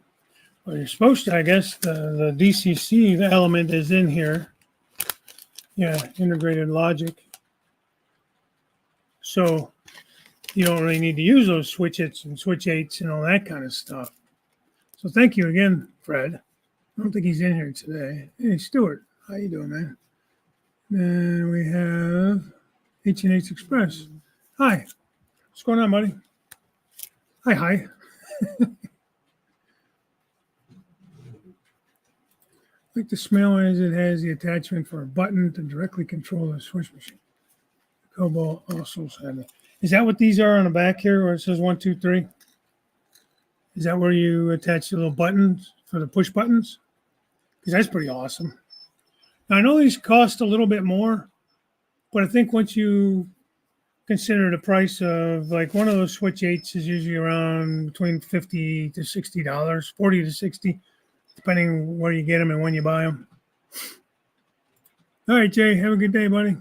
Well, you're supposed to, I guess, the DCC, the element is in here. Yeah, integrated logic. So you don't really need to use those switch its and switch eights and all that kind of stuff. So thank you again, Fred. I don't think he's in here today. Hey, Stuart, how you doing, man? Then we have H&H Express. Hi. What's going on, buddy? Hi. I like the smell as it has the attachment for a button to directly control the switch machine. Cobalt also said that. Is that what these are on the back here where it says 1, 2, 3? Is that where you attach the little buttons for the push buttons? Because that's pretty awesome. Now, I know these cost a little bit more, but I think once you consider the price of like one of those switch eights is usually around between $50 to $60, $40 to $60, depending where you get them and when you buy them. All right, Jay, have a good day, buddy.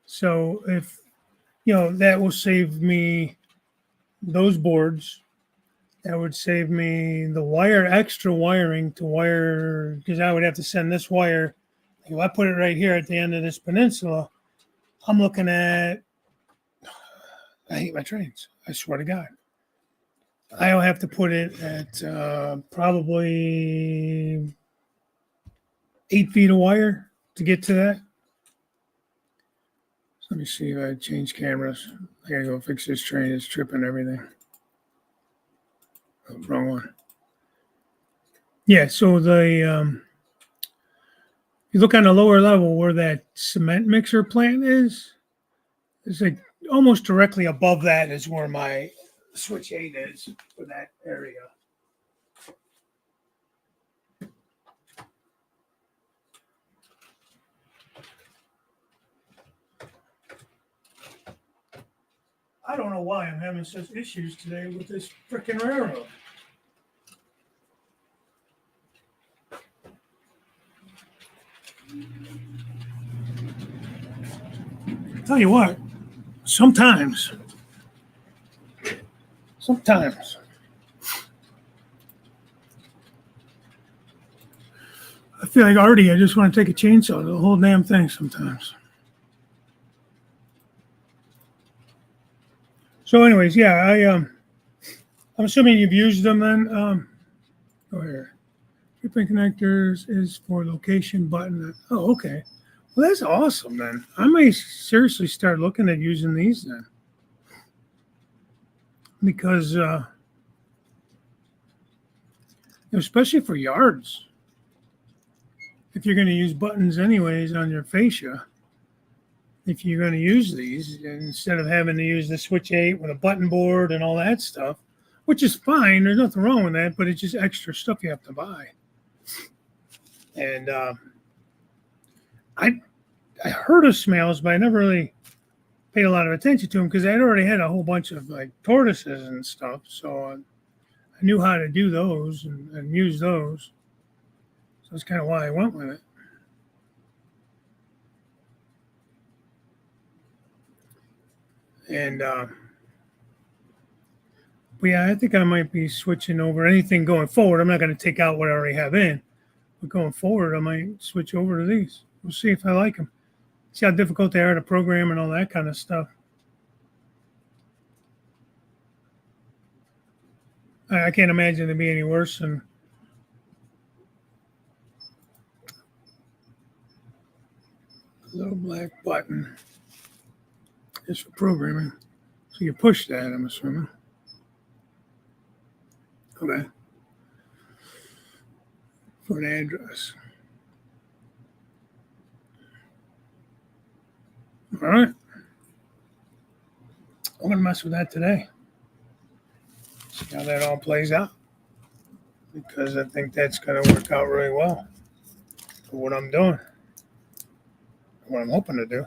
So if, that will save me those boards. That would save me the extra wiring to wire, because I would have to send this wire. If I put it right here at the end of this peninsula, I'm looking at, I hate my trains. I swear to God. I'll have to put it at probably 8 feet of wire to get to that. So let me see if I change cameras. I gotta go fix this train. It's tripping everything. Oh, wrong one. Yeah, so the you look on the lower level where that cement mixer plant is, it's like almost directly above that is where my switch 8 is for that area. I don't know why I'm having such issues today with this freaking railroad. Tell you what, sometimes I feel like already I just want to take a chainsaw to the whole damn thing sometimes. So anyways, yeah, I'm assuming you've used them then. Go here. Shipping connectors is for location button. Oh, okay. Well, that's awesome then. I may seriously start looking at using these then. Because especially for yards. If you're going to use buttons anyways on your fascia, if you're going to use these, instead of having to use the switch 8 with a button board and all that stuff, which is fine, there's nothing wrong with that, but it's just extra stuff you have to buy. And I heard of smells, but I never really paid a lot of attention to them because I'd already had a whole bunch of like tortoises and stuff, so I knew how to do those and use those. So that's kind of why I went with it. And but yeah, I think I might be switching over anything going forward. I'm not going to take out what I already have in, but going forward, I might switch over to these. We'll see if I like them. See how difficult they are to program and all that kind of stuff. I can't imagine they'd be any worse than the little black button is for programming. So you push that, I'm assuming. Okay. For an address. All right. I'm going to mess with that today. See how that all plays out. Because I think that's going to work out really well for what I'm doing. What I'm hoping to do.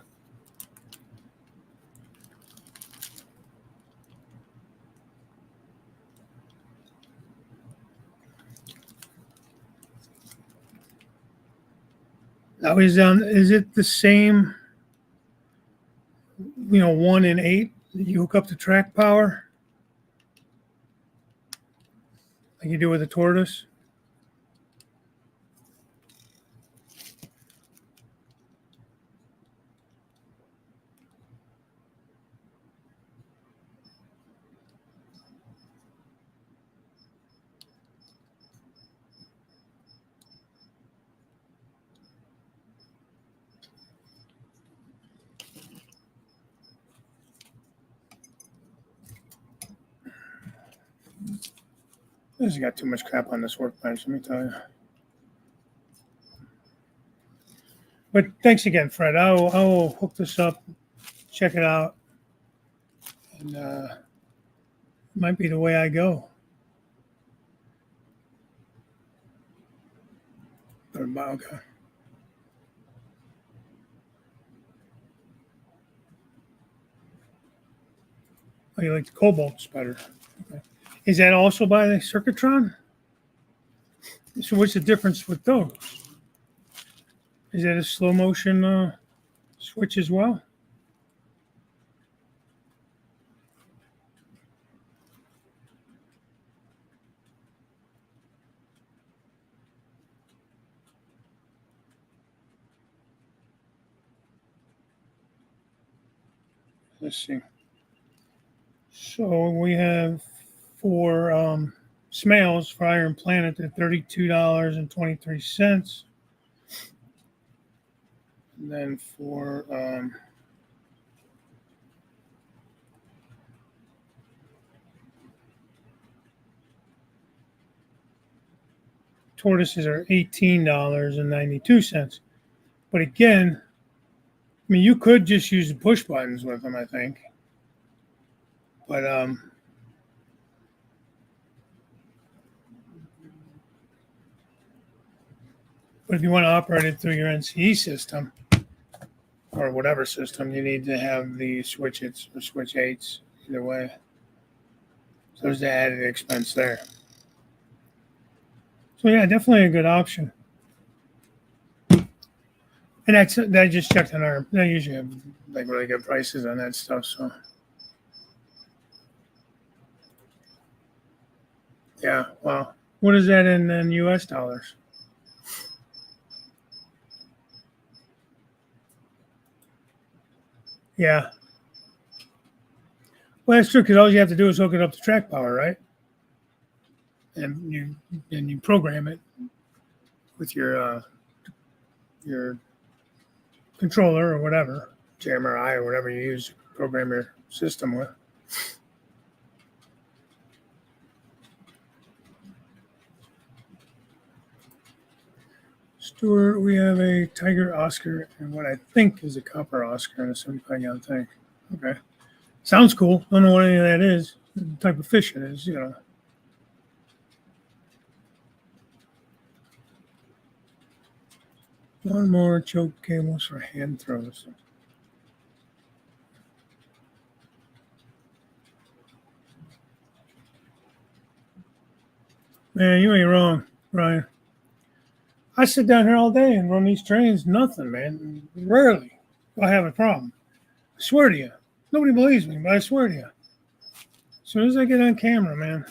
Now, is it the same, 1 and 8 that you hook up to track power? like you do with a tortoise. This has got too much crap on this workbench, let me tell you. But thanks again, Fred. I'll hook this up, check it out, and it might be the way I go. Okay. Oh, you like the Cobalts better. Okay. Is that also by the Circuitron? So what's the difference with those? Is that a slow motion switch as well? Let's see. So we have for Smales for Iron Planet at $32.23. And then for tortoises are $18.92. But again, I mean, you could just use the push buttons with them, I think. But if you want to operate it through your NCE system or whatever system, you need to have the switches or switch 8s either way. So there's the added expense there. So yeah, definitely a good option. And I just checked on our. They usually have like really good prices on that stuff. So yeah, well, what is that in U.S. dollars? Yeah. Well, that's true because all you have to do is hook it up to track power, right? And you program it with your controller or whatever, JMRI or whatever you use to program your system with. Stuart, we have a Tiger Oscar and what I think is a Copper Oscar and a 75-gallon tank. Okay. Sounds cool. Don't know what any of that is. The type of fish it is, you know. One more choke cables for hand throws. Man, you ain't wrong, Brian. I sit down here all day and run these trains. Nothing, man. Rarely do I have a problem. I swear to you. Nobody believes me, but I swear to you. As soon as I get on camera, man.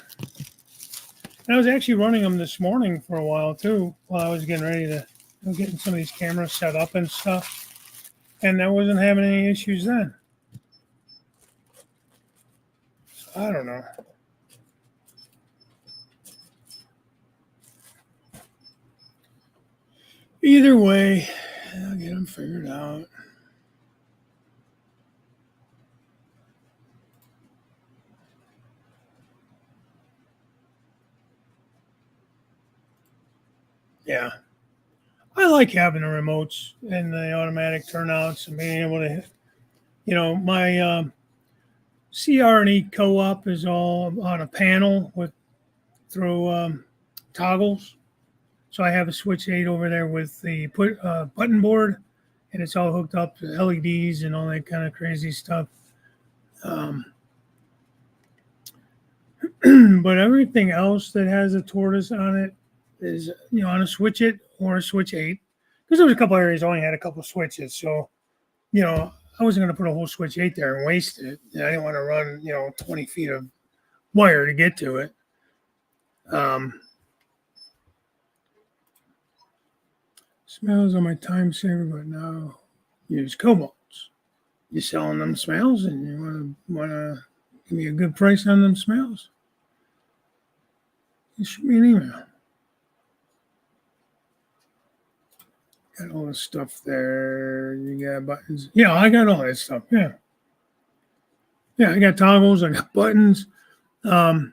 And I was actually running them this morning for a while, too, while I was getting ready to getting some of these cameras set up and stuff. And I wasn't having any issues then. So I don't know. Either way, I'll get them figured out. Yeah. I like having the remotes and the automatic turnouts and being able to, you know, my CR&E co-op is all on a panel with through toggles. So I have a switch 8 over there with the button board, and it's all hooked up to LEDs and all that kind of crazy stuff. But everything else that has a tortoise on it is, you know, on a switch 8 or a switch 8. Because there was a couple areas I only had a couple switches. So, you know, I wasn't going to put a whole switch 8 there and waste it. I didn't want to run, you know, 20 feet of wire to get to it. Smells are my time saver, but now use cobalts. You selling them smells, and you wanna give me a good price on them smells? You shoot me an email. Got all the stuff there. You got buttons. Yeah, I got all that stuff. Yeah. Yeah, I got toggles. I got buttons. In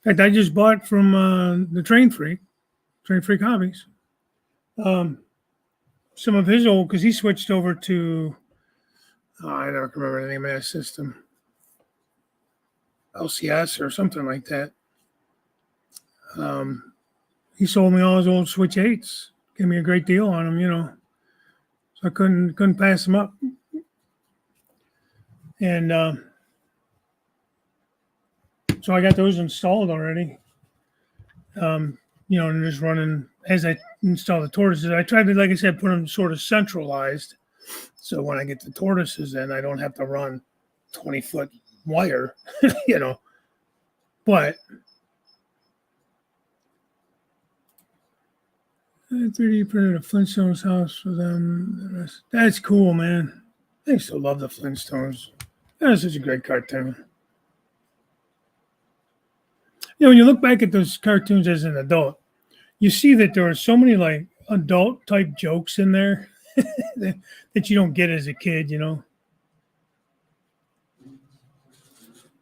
fact, I just bought from the Train Freak Hobbies. Some of his old, because he switched over to, I don't remember the name of that system, LCS or something like that. He sold me all his old Switch 8s. Gave me a great deal on them, So I couldn't pass them up. And so I got those installed already. And just running as I install the tortoises. I tried to, like I said, put them sort of centralized. So when I get the tortoises in, I don't have to run 20-foot wire, But 3D printed a Flintstones house for them. That's cool, man. I used to love the Flintstones. That was such a great cartoon. When you look back at those cartoons as an adult, you see that there are so many like adult type jokes in there that you don't get as a kid,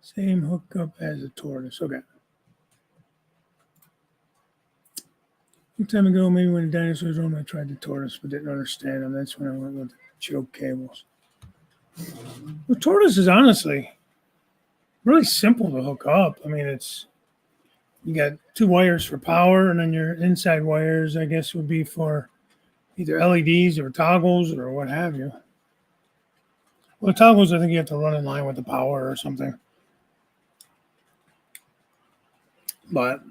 Same hookup as a tortoise. Okay. A long time ago, maybe when the dinosaurs roamed, I tried the tortoise but didn't understand them. That's when I went with the choke cables. The tortoise is honestly really simple to hook up. I mean, you got 2 wires for power, and then your inside wires, I guess, would be for either LEDs or toggles or what have you. Well, the toggles, I think you have to run in line with the power or something. But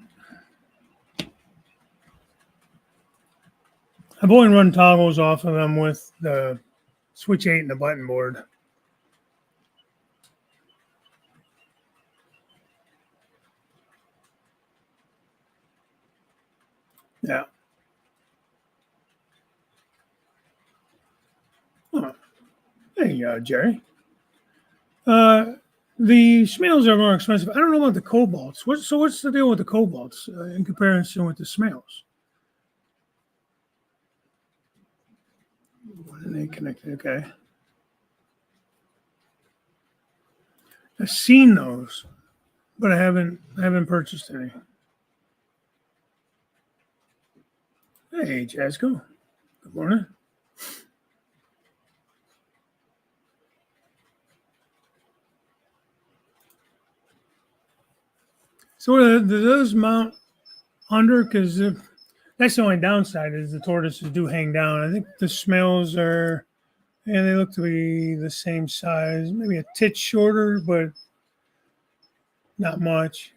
I've only run toggles off of them with the Switch 8 and the button board. Yeah. Oh. Hey, Jerry. The smells are more expensive. I don't know about the cobalts. What's the deal with the cobalts in comparison with the smells? When are they connected? Okay. I've seen those, but I haven't purchased any. Hey, Jasko. Good morning. So do those mount under? Because that's the only downside is the tortoises do hang down. I think the smells are, and they look to be the same size, maybe a titch shorter, but not much.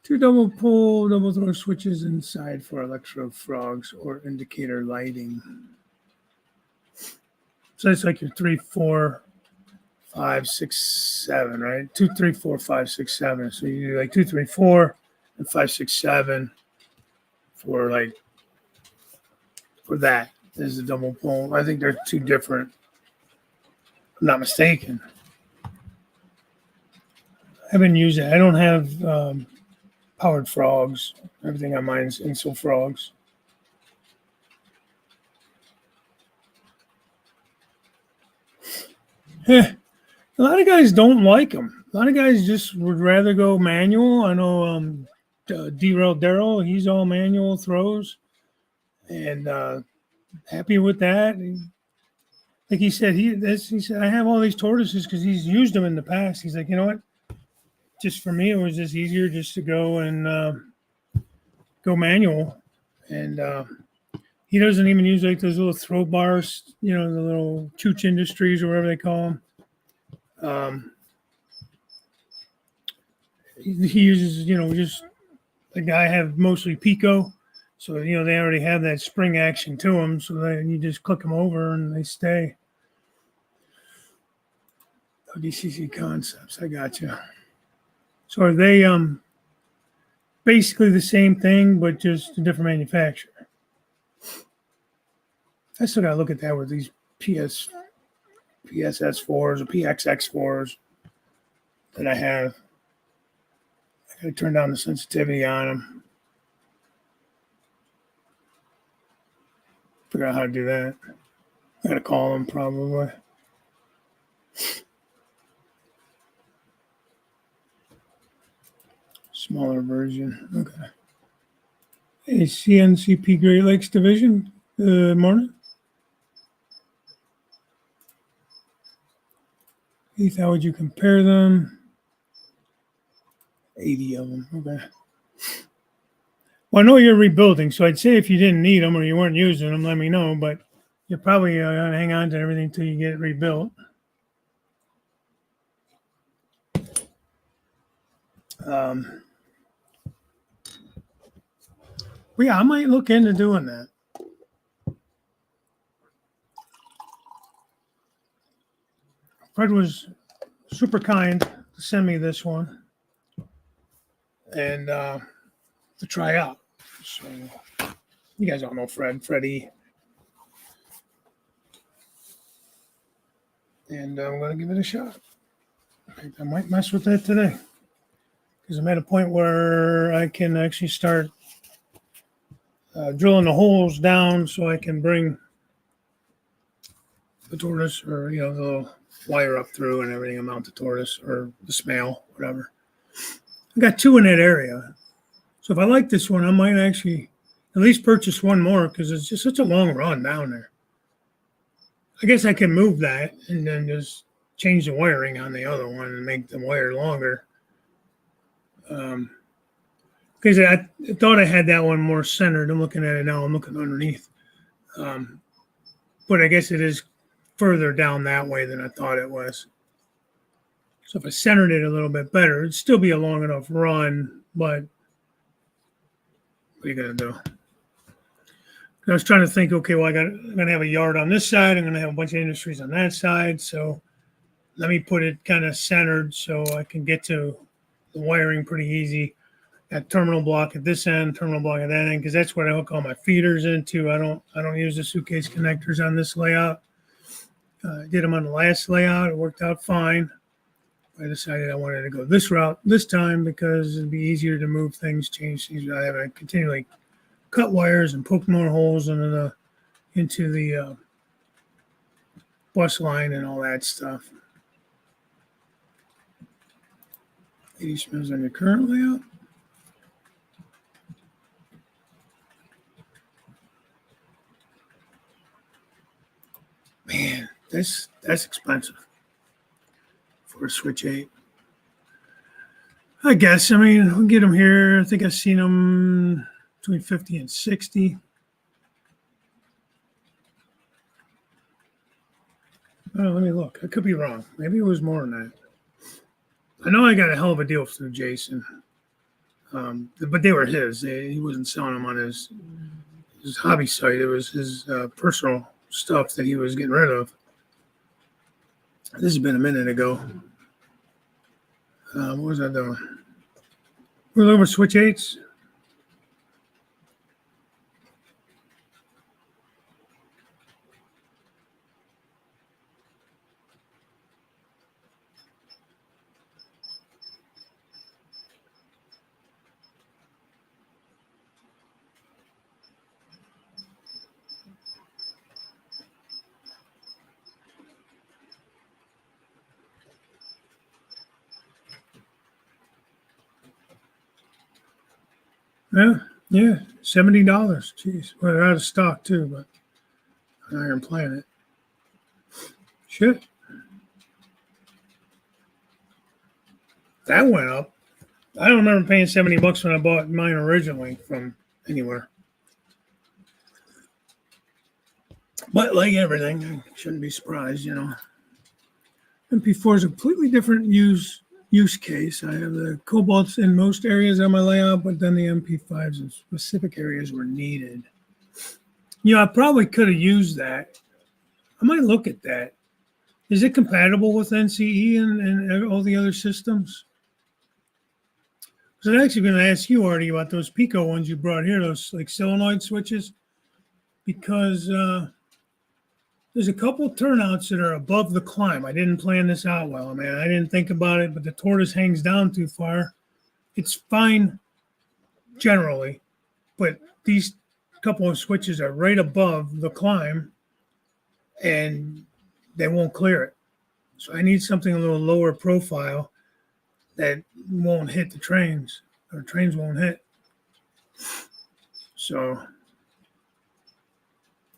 Two double throw switches inside for electro frogs or indicator lighting. So it's like your 3, 4, 5, 6, 7, right? 2, 3, 4, 5, 6, 7. So you do like 2, 3, 4, and 5, 6, 7 for that. There's a double pole. I think they're 2 different. If I'm not mistaken. I haven't used it. I don't have powered frogs. Everything on mine is Insel frogs. A lot of guys don't like them. A lot of guys just would rather go manual. I know Derail Daryl, he's all manual throws and happy with that. Like he said, he said, I have all these tortoises because he's used them in the past. He's like, you know what? Just for me, it was just easier just to go and go manual. And he doesn't even use like those little throw bars, the little Chooch Industries or whatever they call them. He uses, just like I have mostly Pico, So, they already have that spring action to them. So then you just click them over and they stay. DCC Concepts, I got you. So are they basically the same thing, but just a different manufacturer? I still got to look at that with these PSS4s or PXX4s that I have. I got to turn down the sensitivity on them. Figure out how to do that. I got to call them probably. Smaller version. Okay. Hey, CNCP Great Lakes Division. Good morning. Heath, how would you compare them? 80 of them. Okay. Well, I know you're rebuilding, so I'd say if you didn't need them or you weren't using them, let me know. But you're probably going to hang on to everything until you get it rebuilt. Well, yeah, I might look into doing that. Fred was super kind to send me this one and to try out. So you guys all know Freddie. And I'm going to give it a shot. I might mess with that today because I'm at a point where I can actually start drilling the holes down so I can bring the tortoise or, the little wire up through and everything, mount the tortoise or the smale, whatever. I got 2 in that area. So if I like this one, I might actually at least purchase one more because it's just such a long run down there. I guess I can move that and then just change the wiring on the other one and make the wire longer. Because I thought I had that one more centered. I'm looking at it now. I'm looking underneath. But I guess it is further down that way than I thought it was. So if I centered it a little bit better, it'd still be a long enough run, but what are you going to do? I was trying to think, okay, well, I'm going to have a yard on this side. I'm going to have a bunch of industries on that side. So let me put it kind of centered so I can get to the wiring pretty easy. Got terminal block at this end, terminal block at that end, because that's what I hook all my feeders into. I don't use the suitcase connectors on this layout. I did them on the last layout. It worked out fine. I decided I wanted to go this route this time because it'd be easier to move things, change things without having to continually cut wires and poke more holes into the bus line and all that stuff. 80 spins on your current layout. Man, that's expensive for a Switch 8. I guess. I mean, we'll get them here. I think I've seen them between 50 and 60. Oh, let me look. I could be wrong. Maybe it was more than that. I know I got a hell of a deal through Jason. But they were his. He wasn't selling them on his hobby site. It was his personal stuff that he was getting rid of. This has been a minute ago. What was I doing? We're looking for Switch 8s. Yeah, $70. Jeez, well, they're out of stock too, but Iron Planet. Shit, that went up. I don't remember paying $70 when I bought mine originally from anywhere. But like everything, I shouldn't be surprised, MP4 is a completely different use use case. I have the cobalts in most areas on my layout, but then the MP5s in specific areas were needed. I probably could have used that. I might look at that. Is it compatible with NCE and all the other systems? So I'm actually going to ask you, Artie, about those Pico ones you brought here, those like solenoid switches, because there's a couple turnouts that are above the climb. I didn't plan this out well, man. I didn't think about it, but the tortoise hangs down too far. It's fine generally, but these couple of switches are right above the climb and they won't clear it. So I need something a little lower profile that won't hit the trains, or trains won't hit. So,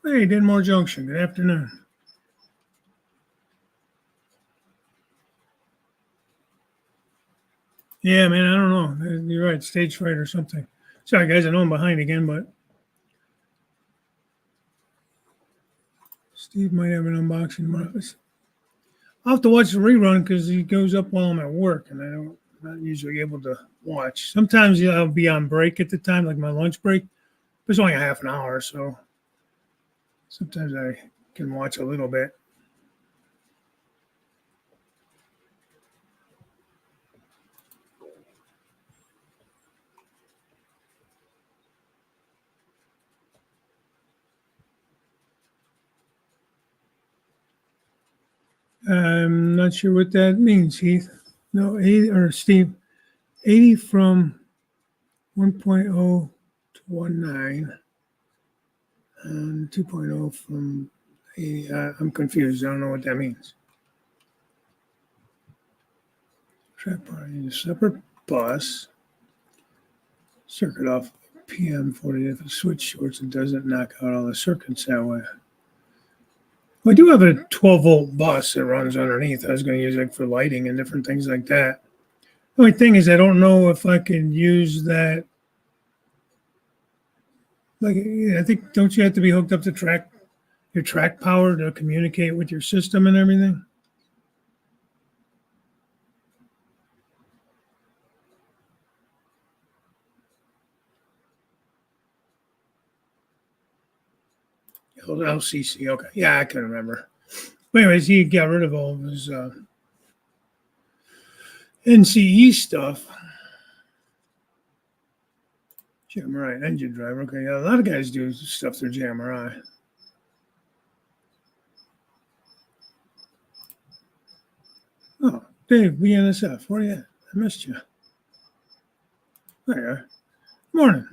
hey, Denmore Junction, good afternoon. Yeah, man, I don't know. You're right, stage fright or something. Sorry, guys, I know I'm behind again, but Steve might have an unboxing. I'll have to watch the rerun because he goes up while I'm at work, and I'm not usually able to watch. Sometimes I'll be on break at the time, like my lunch break. It's only a half an hour, so sometimes I can watch a little bit. I'm not sure what that means, Heath. No, 80, or Steve, 80 from 1.0 to 1.9 and 2.0 from 80. I'm confused. I don't know what that means. Track bar, a separate bus. Circuit off PM40. If the switch shorts, it doesn't knock out all the circuits that way. I do have a 12-volt bus that runs underneath. I was going to use it for lighting and different things like that. The only thing is I don't know if I can use that. Like, I think, don't you have to be hooked up to your track power to communicate with your system and everything? LCC, okay. Yeah, I can remember. But anyways, he got rid of all of his NCE stuff. JMRI engine driver. Okay, yeah, a lot of guys do stuff through JMRI. Oh, Dave, BNSF, where are you at? I missed you. There you are. Morning.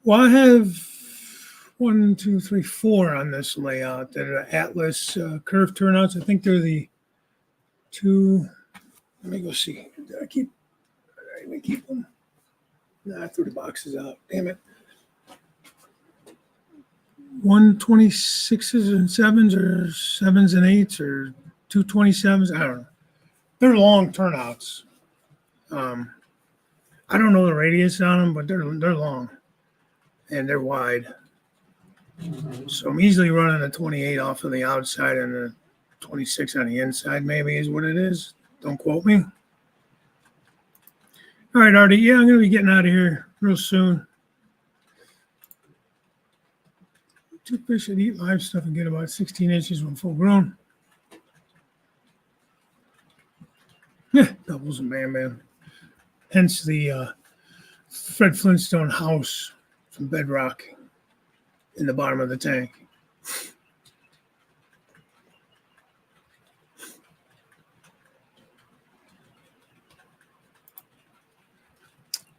Well, I have 1, 2, 3, 4 on this layout that are Atlas curved turnouts. I think they're the two. Let me go see. Did I keep them? Nah, I threw the boxes out. Damn it. 126s and 7s, or 7s and 8s, or 227s. I don't know. They're long turnouts. I don't know the radius on them, but they're long and they're wide. So I'm easily running a 28 off of the outside and a 26 on the inside, maybe is what it is. Don't quote me. All right, Artie. Yeah, I'm going to be getting out of here real soon. Two fish that eat live stuff and get about 16 inches when full grown. Yeah, doubles and bam bam. Hence the Fred Flintstone house from bedrock in the bottom of the tank.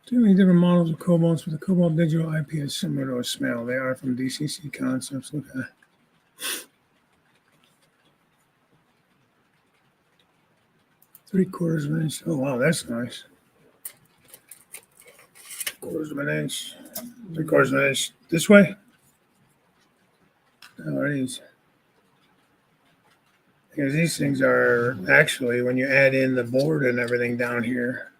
Too many different models of cobalts, but the cobalt digital IP is similar to a smell. They are from DCC Concepts. Look at that. 3/4 of an inch. Oh, wow, that's nice. 3/4 of an inch. 3/4 of an inch. This way? Oh, these. Because these things are actually, when you add in the board and everything down here,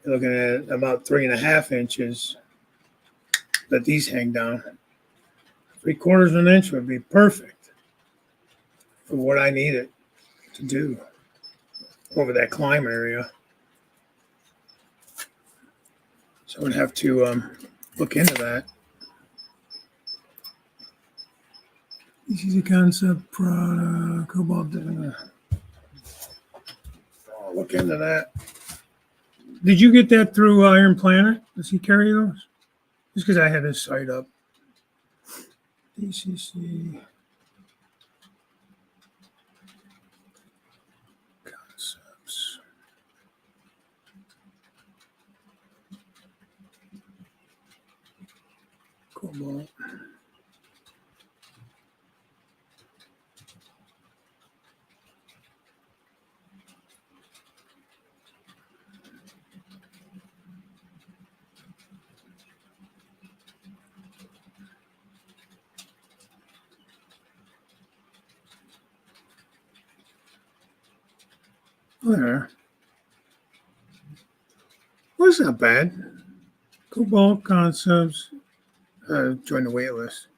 you're looking at about 3.5 inches that these hang down. 3/4 of an inch would be perfect for what I need it to do over that climb area. So I'd have to look into that. This is a concept product, cobalt. I'll look into that. Did you get that through Iron Planet? Does he carry those? Just because I had his site up. DCC concepts. Cobalt. There. Well, that's not bad. Cobalt concepts. Join the wait list.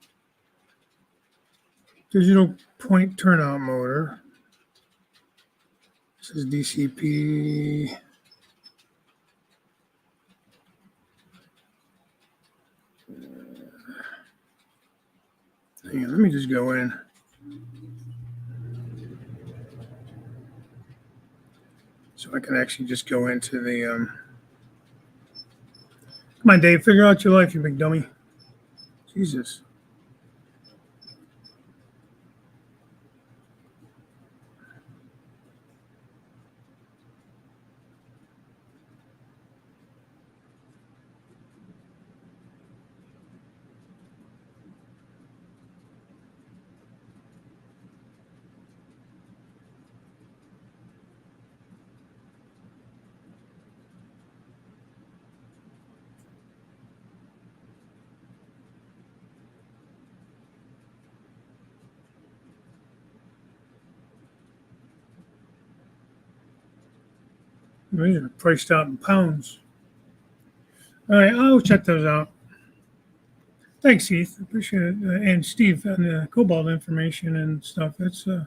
Digital point turnout motor. This is DCP. Hang on, let me just go in. So I can actually just go into the Come on, Dave, figure out your life, you big dummy. Jesus. These are priced out in pounds. All right, I'll check those out. Thanks, Heath. Appreciate it. And Steve on the Cobalt information and stuff. That's and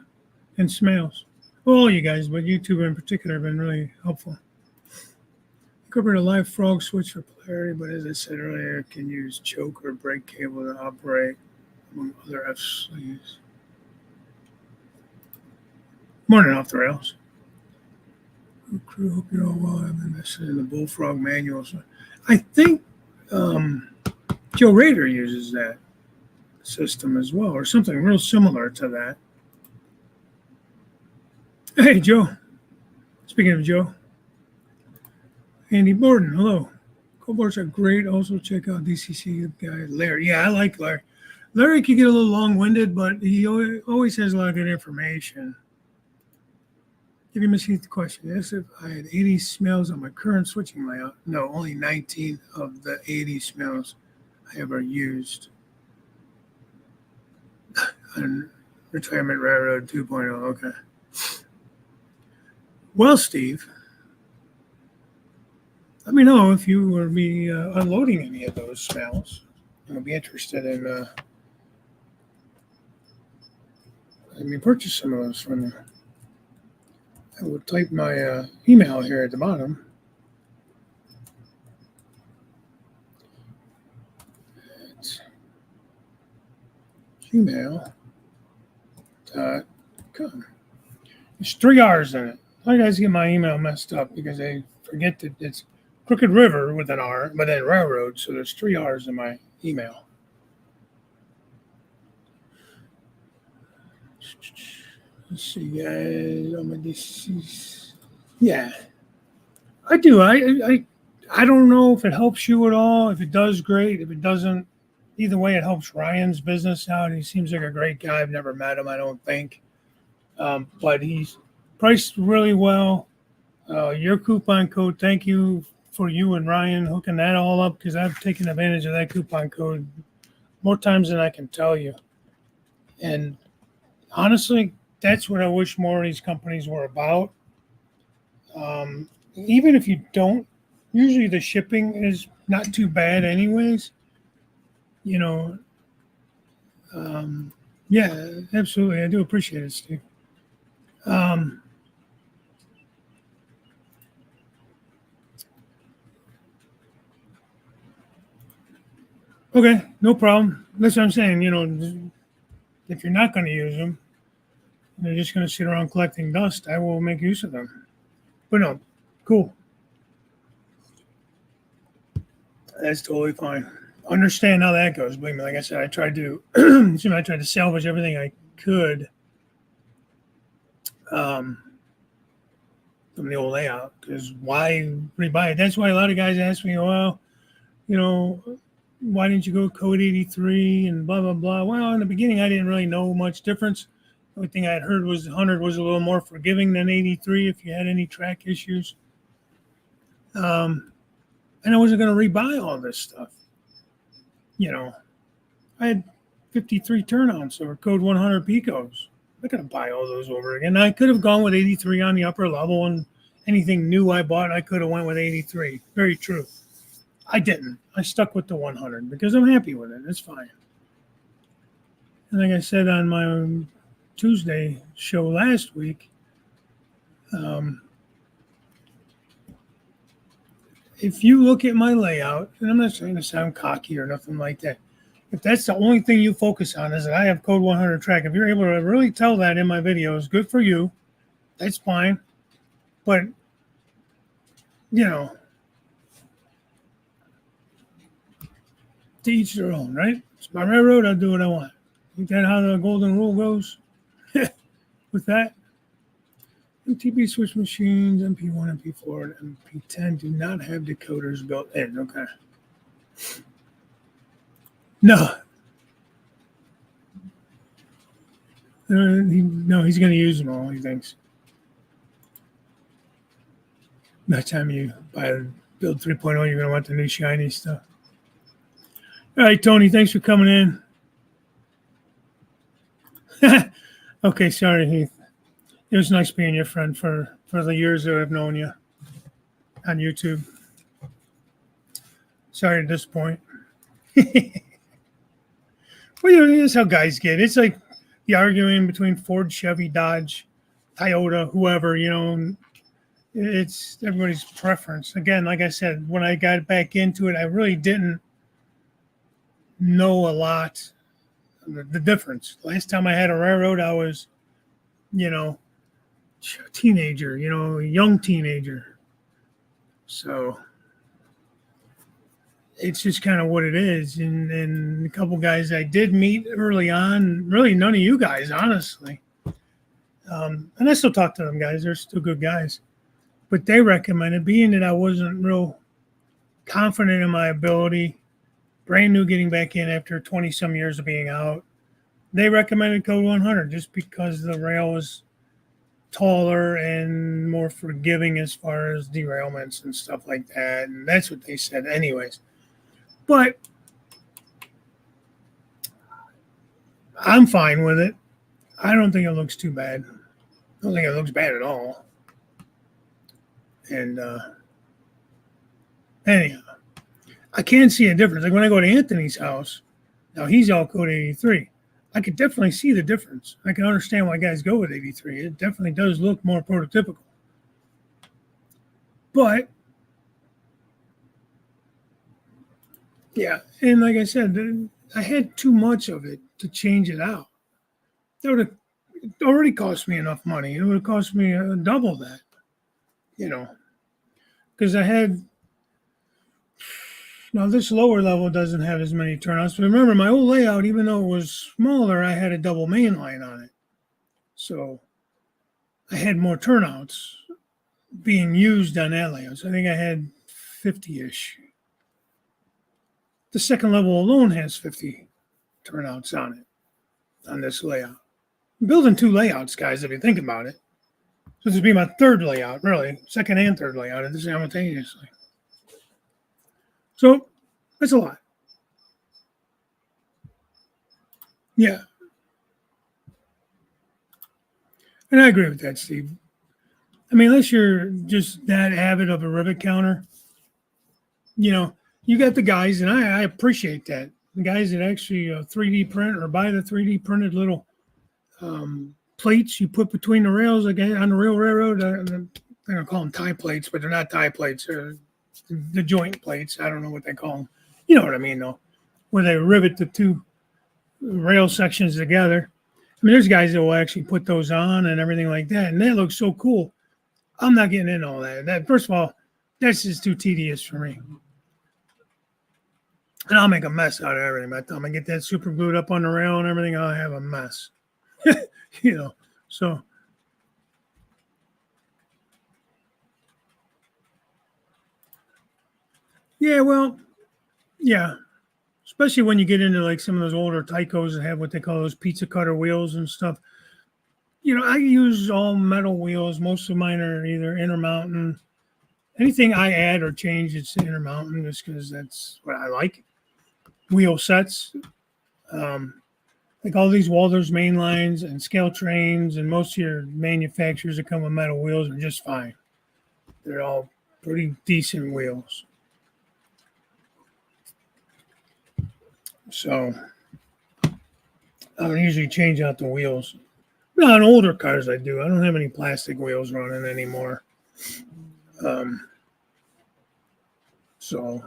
Smails. Well, all you guys, but YouTube in particular have been really helpful. Incorporate a live frog switch for polarity, but as I said earlier, can use choke or brake cable to operate among other F sleeves. Morning off the rails. Brew Crew, hope you're all well. I've invested in the Bullfrog manuals. I think Joe Rader uses that system as well, or something real similar to that. Hey, Joe. Speaking of Joe, Andy Borden, hello. Cobalts are great. Also, check out DCC guy Larry. Yeah, I like Larry. Larry can get a little long-winded, but he always has a lot of good information. Give you Miss Heath the question. Yes, if I had 80 smells on my current switching layout. No, only 19 of the 80 smells I ever used. On Retirement Railroad 2.0. Okay. Well, Steve, let me know if you will be unloading any of those smells. I'll be interested in let me purchase some of those from you. I will type my email here at the bottom. It's gmail.com. There's 3 R's in it. A lot of guys get my email messed up because they forget that it's Crooked River with an R, but then Railroad. So there's 3 R's in my email. Let's see, guys. On my DCs. Yeah, I do. I don't know if it helps you at all. If it does, great. If it doesn't, either way, it helps Ryan's business out. He seems like a great guy. I've never met him, I don't think. But he's priced really well. Your coupon code, thank you for you and Ryan hooking that all up, because I've taken advantage of that coupon code more times than I can tell you. And honestly, that's what I wish more of these companies were about. Even if you don't, usually the shipping is not too bad anyways. You know, Yeah, absolutely. I do appreciate it, Steve. Um, okay, no problem. That's what I'm saying. If you're not going to use them, they're just going to sit around collecting dust. I will make use of them. But no, cool. That's totally fine. Understand how that goes. Believe me, like I said, I tried to, I tried to salvage everything I could um, from the old layout. Because why rebuy it? That's why a lot of guys ask me, well, you know, why didn't you go code 83 and blah blah blah. Well, in the beginning, I didn't really know much difference. The only thing I had heard was 100 was a little more forgiving than 83 if you had any track issues. And I wasn't going to rebuy all this stuff. You know, I had 53 turnouts or code 100 picos. I'm not going to buy all those over again. I could have gone with 83 on the upper level, and anything new I bought, I could have went with 83. Very true. I didn't. I stuck with the 100 because I'm happy with it. It's fine. And like I said on my Tuesday show last week, if you look at my layout, and I'm not trying to sound cocky or nothing like that, if that's the only thing you focus on is that I have code 100 track, if you're able to really tell that in my videos, good for you. That's fine. But, you know, to each their own, right? It's my railroad. I'll do what I want. Is that how the golden rule goes with that? MTB switch machines, MP1, MP4, and MP10 do not have decoders built in. Okay. No. No, he's going to use them all, he thinks. By the time you build 3.0, you're going to want the new shiny stuff. All right, Tony, thanks for coming in. Okay, sorry, Heath. It was nice being your friend for the years that I've known you on YouTube. Sorry to disappoint. Well, that's how guys get. It's like the arguing between Ford, Chevy, Dodge, Toyota, whoever, it's everybody's preference. Again, like I said, when I got back into it, I really didn't know a lot the difference. Last time I had a railroad, I was, a teenager, a young teenager. So it's just kind of what it is. And a couple guys I did meet early on, really none of you guys, honestly. And I still talk to them guys. They're still good guys. But they recommended, being that I wasn't real confident in my ability, brand new getting back in after 20 some years of being out, they recommended code 100 just because the rail was taller and more forgiving as far as derailments and stuff like that. And that's what they said anyways. But I'm fine with it. I don't think it looks too bad. I don't think it looks bad at all. And anyhow, I can see a difference. Like when I go to Anthony's house, now he's all code 83. I could definitely see the difference. I can understand why guys go with 83. It definitely does look more prototypical. But, yeah, and like I said, I had too much of it to change it out. That would have already cost me enough money. It would have cost me double that, because I had. Now, this lower level doesn't have as many turnouts. But remember, my old layout, even though it was smaller, I had a double main line on it. So I had more turnouts being used on that layout. So I think I had 50-ish. The second level alone has 50 turnouts on it, on this layout. I'm building two layouts, guys, if you think about it. So this would be my third layout, really. Second and third layout simultaneously. So that's a lot. Yeah. And I agree with that, Steve. I mean, unless you're just that avid of a rivet counter, you got the guys, and I appreciate that. the guys that actually 3D print or buy the 3D printed little plates you put between the rails, like on the real railroad. They're gonna call them tie plates, but they're not tie plates. They're the joint plates. I don't know what they call them. You know what I mean, though, where they rivet the two rail sections together. I mean, there's guys that will actually put those on and everything like that, and that looks so cool. I'm not getting into all that. That first of all, that's just too tedious for me. And I'll make a mess out of everything. By the time I get that super glued up on the rail and everything, I'll have a mess. You know, so yeah, well, yeah. Especially when you get into like some of those older Tycos that have what they call those pizza cutter wheels and stuff. You know, I use all metal wheels. Most of mine are either Intermountain. Anything I add or change, it's Intermountain just because that's what I like. Wheel sets. Like all these Walther's main lines and scale trains and most of your manufacturers that come with metal wheels are just fine. They're all pretty decent wheels. So I don't usually change out the wheels. No, on older cars I do. I don't have any plastic wheels running anymore. So,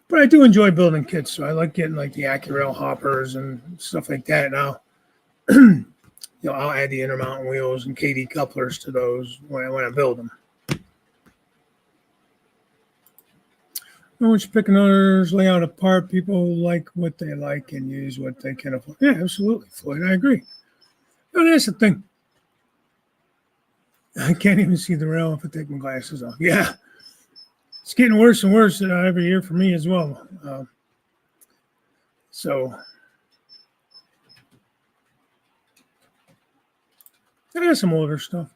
but I do enjoy building kits. So I like getting like the AccuRail hoppers and stuff like that. Now, you know, I'll add the Intermountain wheels and KD couplers to those when I build them. Once you pick another's layout apart, people like what they like and use what they can afford. Yeah, absolutely, Floyd. I agree. And that's the thing. I can't even see the rail if I take my glasses off. Yeah, it's getting worse and worse every year for me as well. So I got some older stuff.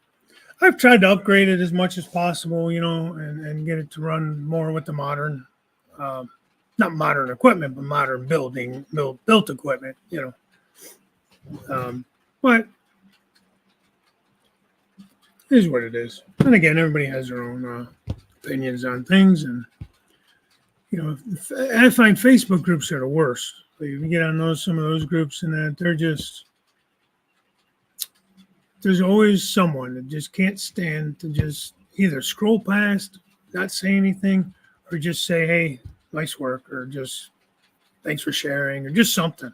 I've tried to upgrade it as much as possible, you know, and get it to run more with the modern, not modern equipment, but modern built equipment, you know. But it is what it is. And again, everybody has their own opinions on things, and you know, I find Facebook groups are the worst. You get on some of those groups, and that they're just there's always someone that just can't stand to just either scroll past, not say anything, or just say, "Hey, nice work," or just "Thanks for sharing," or just something.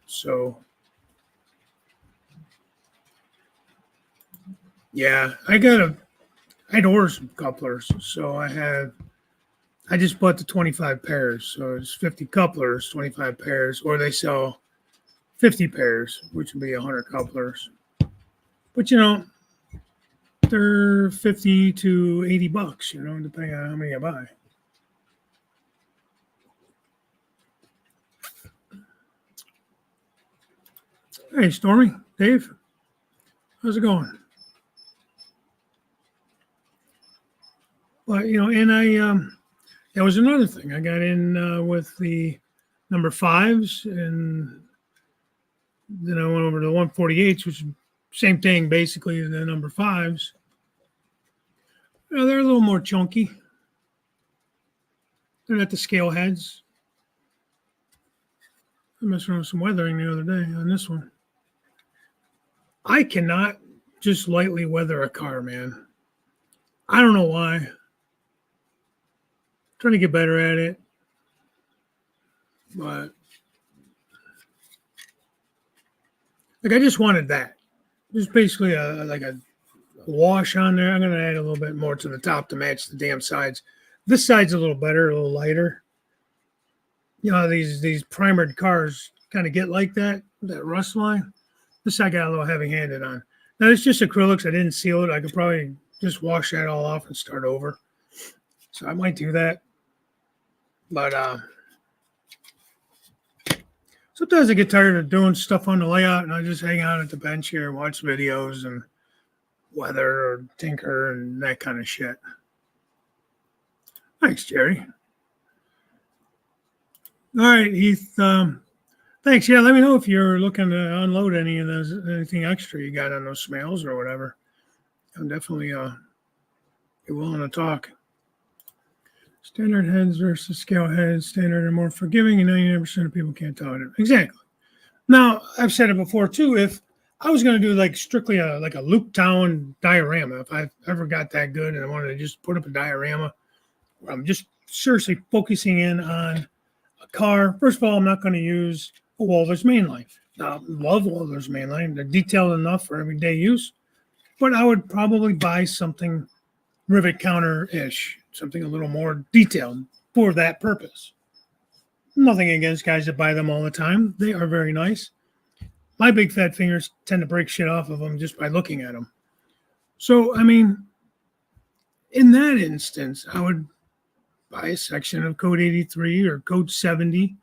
So, yeah, I had ordered some couplers, so I just bought the 25 pairs, so it's 50 couplers, 25 pairs, or they sell 50 pairs, which would be 100 couplers. But you know, they're 50 to 80 bucks, you know, depending on how many I buy. Hey, Stormy, Dave, how's it going? But you know, and that was another thing. I got in with the number fives, and then I went over to the 148s, which is same thing basically as the number fives. You know, they're a little more chunky. They're not the scale heads. I messed around with some weathering the other day on this one. I cannot just lightly weather a car, man. I don't know why. I'm trying to get better at it. But like I just wanted that. Just basically like a wash on there. I'm gonna add a little bit more to the top to match the damn sides. This side's a little better, a little lighter. You know, these primered cars kind of get like that rust line. This I got a little heavy-handed on. Now it's just acrylics. I didn't seal it. I could probably just wash that all off and start over. So I might do that. But sometimes I get tired of doing stuff on the layout, and I just hang out at the bench here and watch videos and weather or tinker and that kind of shit. Thanks, Jerry. All right, Heath. Thanks. Yeah, let me know if you're looking to unload anything extra you got on those smells or whatever. I'm definitely be willing to talk. Standard heads versus scale heads. Standard are more forgiving, and 99% of people can't tolerate it. Exactly. Now, I've said it before too. If I was going to do like strictly a Luke Town diorama, if I ever got that good and I wanted to just put up a diorama where I'm just seriously focusing in on a car, first of all, I'm not going to use a Walther's mainline. I love Walther's mainline. They're detailed enough for everyday use, but I would probably buy something rivet counter-ish, something a little more detailed for that purpose. Nothing against guys that buy them all the time. They are very nice. My big fat fingers tend to break shit off of them just by looking at them. So, I mean, in that instance, I would buy a section of code 83 or code 70,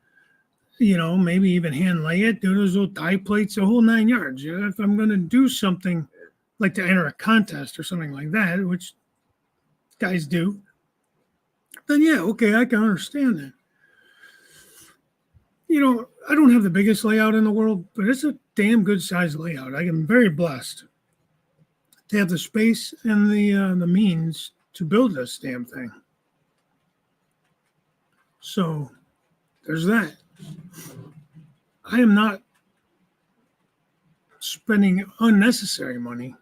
maybe even hand lay it, do those little tie plates, the whole 9 yards. If I'm going to do something like to enter a contest or something like that, which guys do, then yeah, okay, I can understand that. I don't have the biggest layout in the world, but it's a damn good size layout. I am very blessed to have the space and the means to build this damn thing. So there's that. I am not spending unnecessary money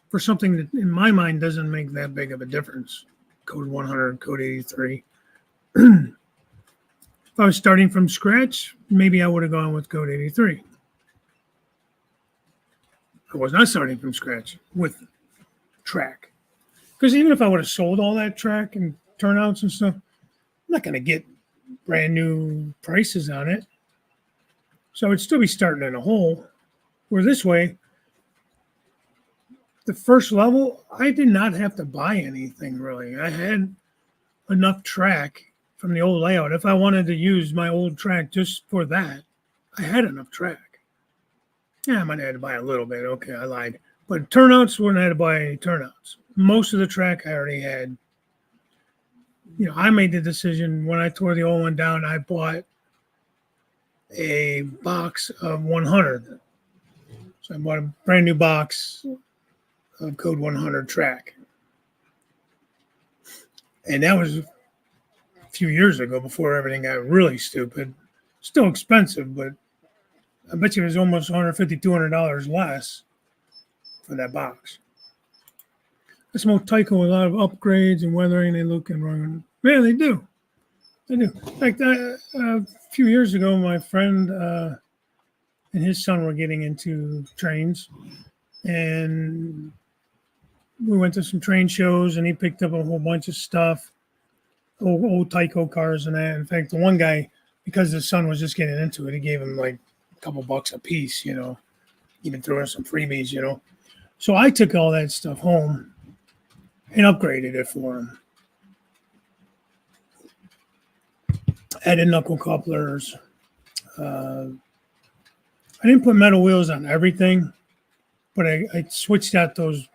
for something that in my mind doesn't make that big of a difference. Code 100, code 83. If I was starting from scratch, maybe I would have gone with code 83. I was not starting from scratch with track. Because even if I would have sold all that track and turnouts and stuff, I'm not going to get brand new prices on it. So I would still be starting in a hole. Where this way, the first level, I did not have to buy anything really. I had enough track from the old layout. If I wanted to use my old track just for that, I had enough track. Yeah, I might have had to buy a little bit. Okay, I lied. But turnouts, wouldn't have to buy any turnouts. Most of the track I already had. I made the decision when I tore the old one down, I bought a box of 100. So I bought a brand new box of code 100 track. And that was a few years ago before everything got really stupid. Still expensive, but I bet you it was almost $150, $200 less for that box. I smoke Tyco with a lot of upgrades and weathering. They look and run. Man, they do. They do. In fact, a few years ago, my friend and his son were getting into trains, and we went to some train shows, and he picked up a whole bunch of stuff, old Tyco cars and that. In fact, the one guy, because his son was just getting into it, he gave him like a couple bucks a piece, even threw in some freebies, So I took all that stuff home and upgraded it for him. Added knuckle couplers. I didn't put metal wheels on everything, but I switched out those,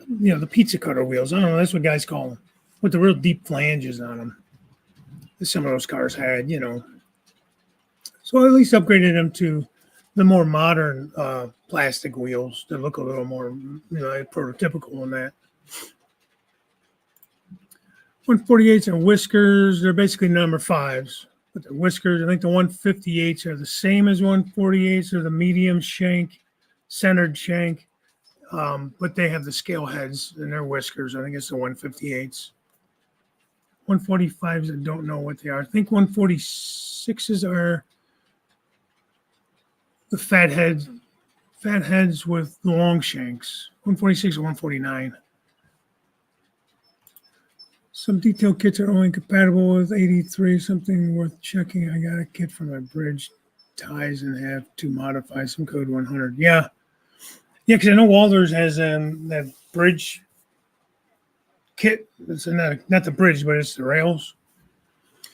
the pizza cutter wheels. I don't know, that's what guys call them, with the real deep flanges on them. Some of those cars had, So I at least upgraded them to the more modern plastic wheels that look a little more, prototypical on that. 148s are whiskers. They're basically number 5s, but they're whiskers. I think the 158s are the same as 148s. They're the medium shank, centered shank, but they have the scale heads and they're whiskers. I think it's the 158s. 145s, I don't know what they are. I think 146s are the fat heads with the long shanks. 146 or 149. Some detail kits are only compatible with 83, something worth checking. I got a kit for my bridge ties and have to modify some code 100. Yeah, because I know Walther's has that bridge kit. It's not the bridge, but it's the rails.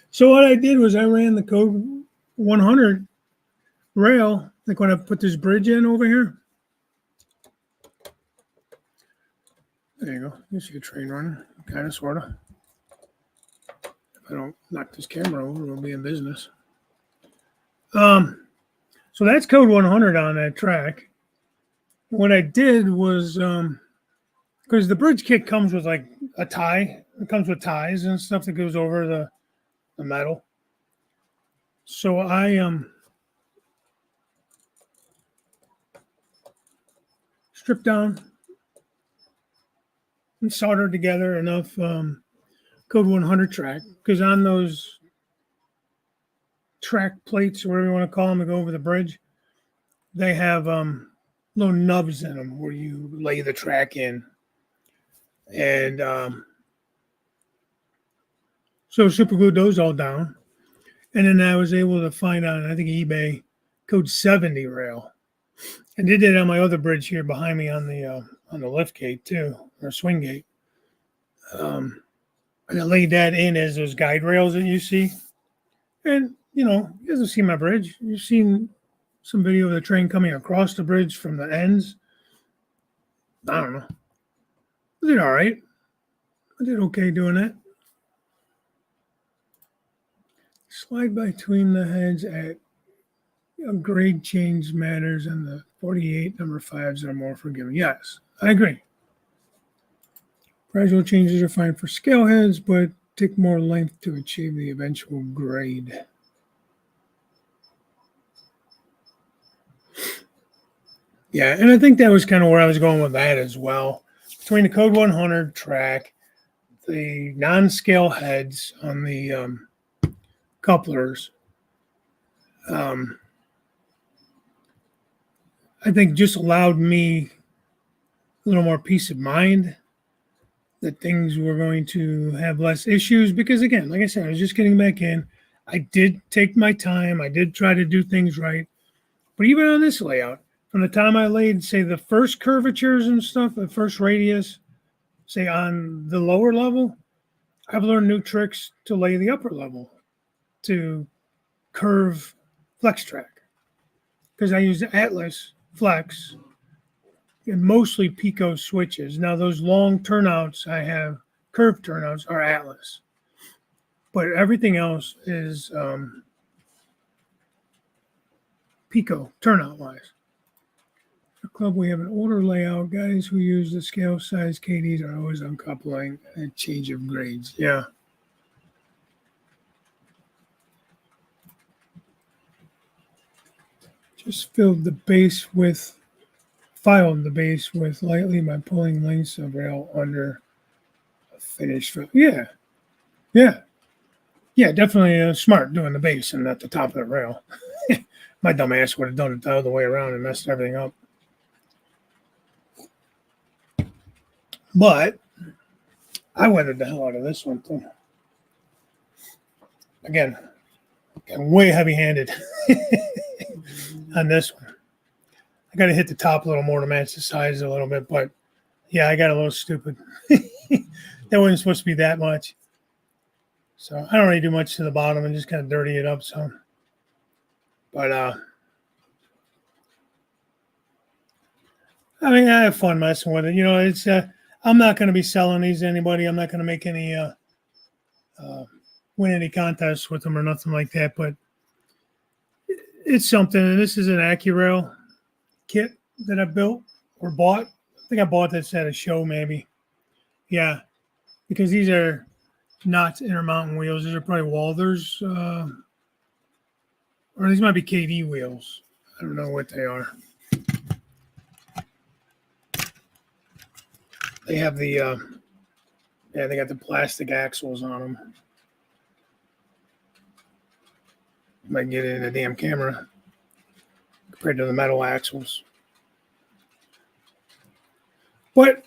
So what I did was I ran the code 100 rail, like when I put this bridge in over here. There you go. You see a train running, kind of, sort of. If I don't knock this camera over, we'll be in business. So that's code 100 on that track. What I did was, because the bridge kit comes with like a tie It comes with ties and stuff that goes over the metal. So I stripped down and soldered together enough code 100 track, because on those track plates, or whatever you want to call them, to go over the bridge, they have little nubs in them where you lay the track in. And so super glued those all down. And then I was able to find on, I think, eBay, code 70 rail. And did that on my other bridge here behind me on the lift gate too, or swing gate. And I laid that in as those guide rails that you see. And, you guys have seen my bridge. You've seen some video of the train coming across the bridge from the ends. I don't know. I did all right. I did okay doing that. Slide between the heads at grade change matters, and the 48 number 5s are more forgiving. Yes, I agree. Gradual changes are fine for scale heads, but take more length to achieve the eventual grade. Yeah, and I think that was kind of where I was going with that as well. Between the Code 100 track, the non-scale heads on the couplers, I think just allowed me a little more peace of mind that things were going to have less issues. Because again, like I said, I was just getting back in. I did take my time. I did try to do things right. But even on this layout, from the time I laid, say, the first curvatures and stuff, the first radius, say, on the lower level, I've learned new tricks to lay the upper level to curve flex track. Because I use the Atlas Flex and mostly Pico switches. Now, those long turnouts I have, curved turnouts, are Atlas. But everything else is Pico turnout-wise. For club, we have an older layout. Guys who use the scale size KDs are always uncoupling and change of grades. Yeah. Just filed the base with lightly by pulling lengths of rail under a finished fill. Yeah. Yeah. Yeah, definitely smart doing the base and not the top of the rail. My dumb ass would have done it the other way around and messed everything up. But I weathered the hell out of this one too. Again, way heavy-handed on this one. I got to hit the top a little more to match the size a little bit, but yeah, I got a little stupid. That wasn't supposed to be that much. So I don't really do much to the bottom and just kind of dirty it up. So, but I mean, I have fun messing with it. It's I'm not going to be selling these to anybody. I'm not going to make any win any contests with them or nothing like that. But it's something. And this is an AccuRail kit that I built or bought. I think I bought this at a show, maybe. Yeah, because these are not Intermountain wheels. These are probably Walthers, or these might be KD wheels. I don't know what they are. They have the, they got the plastic axles on them. Might get it in the damn camera compared to the metal axles. But,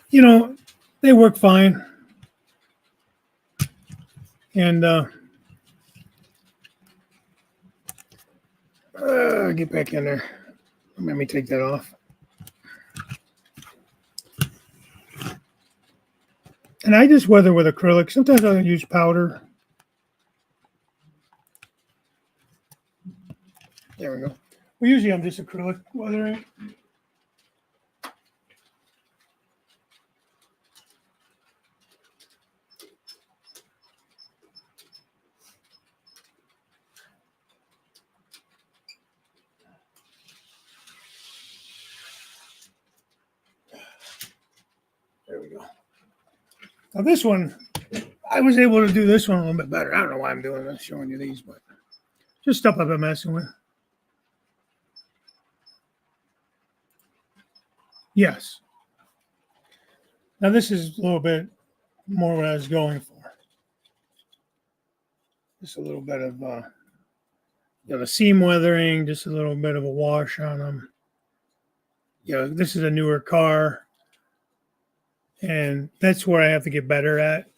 they work fine. And get back in there. Let me take that off. And I just weather with acrylic. Sometimes I use powder. There we go. Well, usually I'm just acrylic weathering. There we go. Now this one, I was able to do this one a little bit better. I don't know why I'm doing this, showing you these, but just stuff I've been messing with. Yes. Now this is a little bit more what I was going for. Just a little bit of the seam weathering, just a little bit of a wash on them. This is a newer car, and that's where I have to get better at.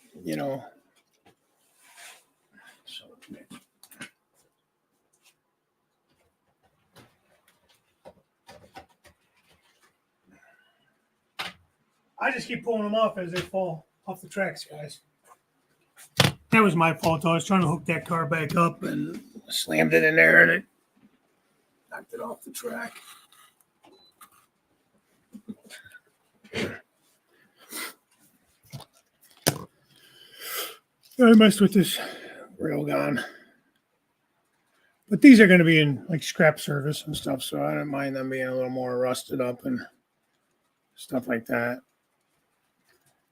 So, I just keep pulling them off as they fall off the tracks, guys. That was my fault. I was trying to hook that car back up and slammed it in there, and it knocked it off the track. I messed with this railgun. But these are going to be in like scrap service and stuff, so I don't mind them being a little more rusted up and stuff like that.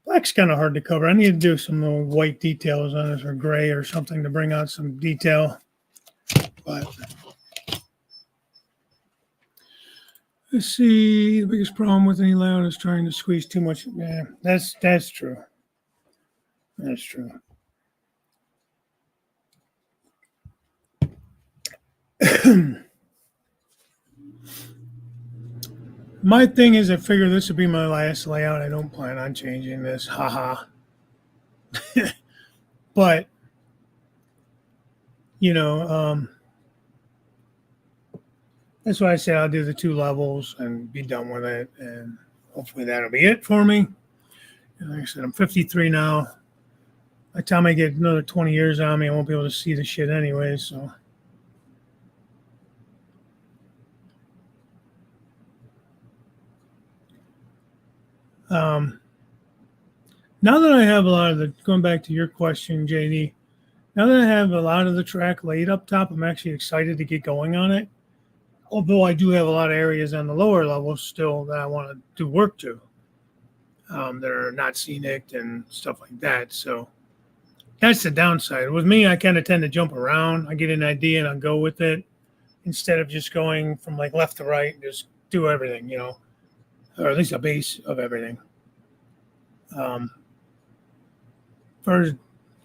Black's kind of hard to cover. I need to do some little white details on this or gray or something to bring out some detail. But let's see. The biggest problem with any layout is trying to squeeze too much. Yeah, that's true. That's true. My thing is, I figure this would be my last layout. I don't plan on changing this. Haha. But, that's why I say I'll do the 2 levels and be done with it. And hopefully that'll be it for me. And like I said, I'm 53 now. By the time I get another 20 years on me, I won't be able to see the shit anyway. So. Now that I have a lot of going back to your question, JD, now that I have a lot of the track laid up top, I'm actually excited to get going on it. Although I do have a lot of areas on the lower levels still that I want to do work to. That are not scenic and stuff like that. So that's the downside. With me, I kind of tend to jump around. I get an idea and I'll go with it instead of just going from like left to right and just do everything, or at least a base of everything. For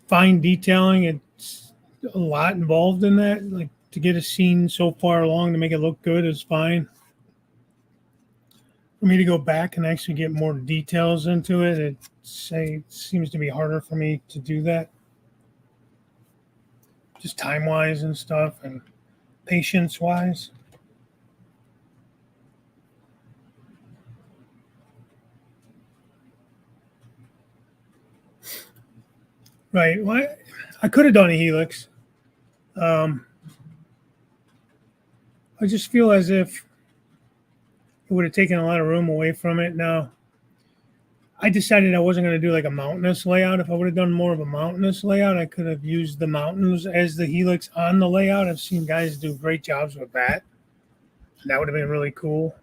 fine detailing, it's a lot involved in that. Like to get a scene so far along to make it look good is fine. For me to go back and actually get more details into it, it seems to be harder for me to do that. Just time-wise and stuff and patience-wise. Right. Well, I could have done a helix. I just feel as if it would have taken a lot of room away from it. Now, I decided I wasn't going to do like a mountainous layout. If I would have done more of a mountainous layout, I could have used the mountains as the helix on the layout. I've seen guys do great jobs with that. And that would have been really cool.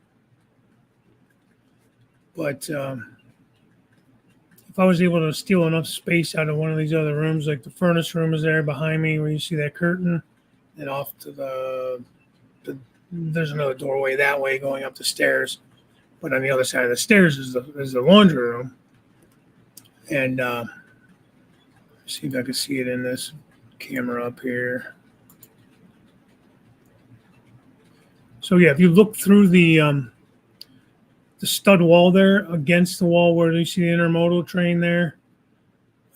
But if I was able to steal enough space out of one of these other rooms, like the furnace room is there behind me where you see that curtain, and off to there's another doorway that way going up the stairs. But on the other side of the stairs is the laundry room. And see if I can see it in this camera up here. So yeah, if you look through the stud wall there against the wall where you see the intermodal train there,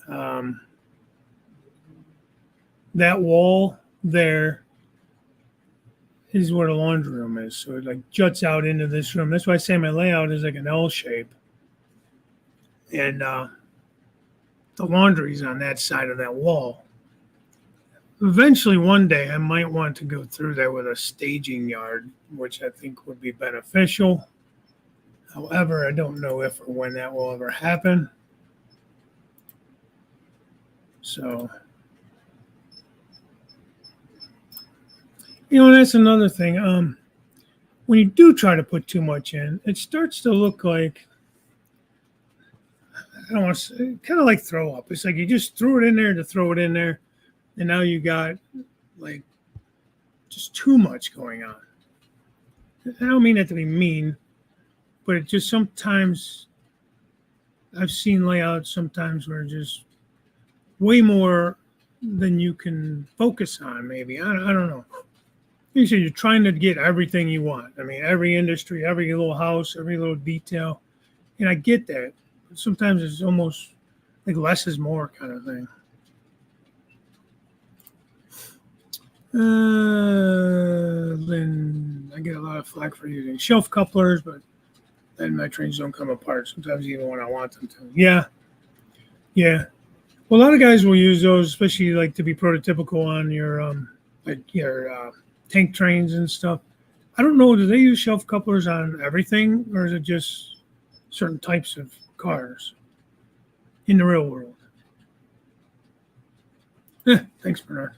that wall there is where the laundry room is. So it like juts out into this room. That's why I say my layout is like an L shape. And the laundry's on that side of that wall. Eventually, one day, I might want to go through there with a staging yard, which I think would be beneficial. However, I don't know if or when that will ever happen. So, that's another thing. When you do try to put too much in, it starts to look like, I don't want to, kind of like throw up. It's like you just threw it in there to throw it in there, and now you got like just too much going on. I don't mean that to be mean, but it just sometimes I've seen layouts sometimes where just way more than you can focus on. Maybe I don't know. Usually you're trying to get everything you want. I mean, every industry, every little house, every little detail, and I get that. But sometimes it's almost like less is more kind of thing. Then I get a lot of flack for using shelf couplers, but then my trains don't come apart sometimes even when I want them to. Yeah, yeah. Well, a lot of guys will use those, especially like to be prototypical on your tank trains and stuff. I don't know. Do they use shelf couplers on everything, or is it just certain types of cars in the real world? Thanks, Bernard.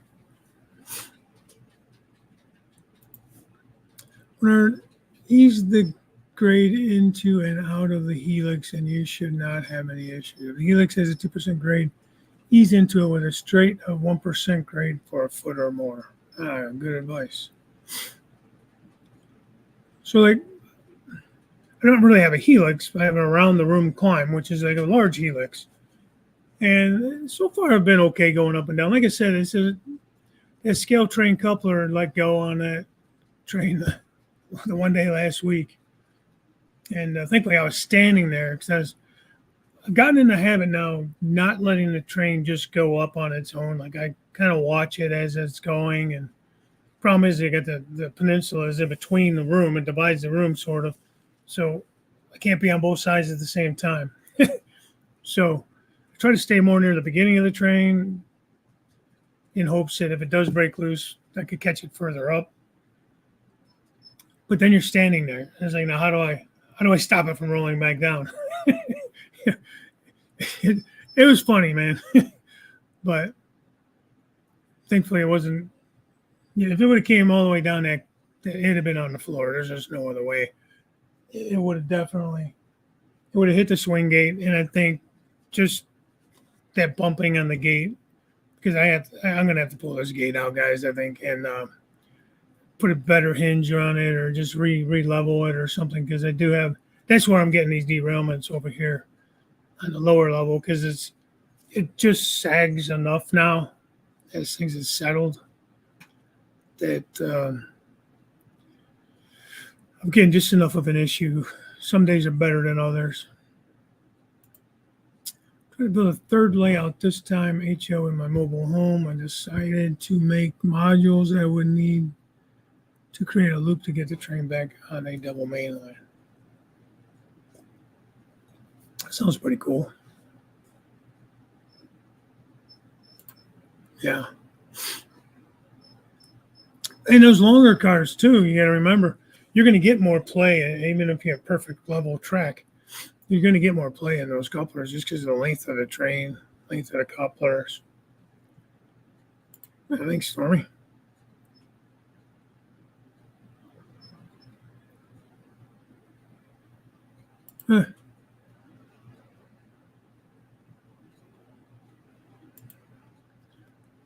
Bernard, ease the grade into and out of the helix, and you should not have any issue. The helix has a 2% grade. Ease into it with a straight of 1% grade for a foot or more. Good advice. So, like, I don't really have a helix. I have an around the room climb, which is like a large helix. And so far, I've been okay going up and down. Like I said, it's a scale train coupler let go on that train the one day last week. And thankfully, I was standing there because I've gotten in the habit now not letting the train just go up on its own. Like I kind of watch it as it's going. And problem is, you got the peninsula is in between the room. It divides the room sort of. So I can't be on both sides at the same time. So I try to stay more near the beginning of the train in hopes that if it does break loose, I could catch it further up. But then you're standing there. It's like, now how do I stop it from rolling back down? it was funny, man. But thankfully it wasn't. If it would have came all the way down that, it'd have been on the floor. There's just no other way. It would have definitely. It would have hit the swing gate, and I think just that bumping on the gate, because I'm gonna have to pull this gate out, guys. I think, and put a better hinge on it, or just re-level it or something, because I do have. That's where I'm getting these derailments over here on the lower level, because it just sags enough now as things have settled that I'm getting just enough of an issue. Some days are better than others. Trying to build a third layout this time, HO in my mobile home. I decided to make modules I would need to create a loop to get the train back on a double main line. That sounds pretty cool. Yeah. And those longer cars too, you got to remember, you're going to get more play, even if you have perfect level track. You're going to get more play in those couplers just because of the length of the train, length of the couplers. Thanks, Stormy.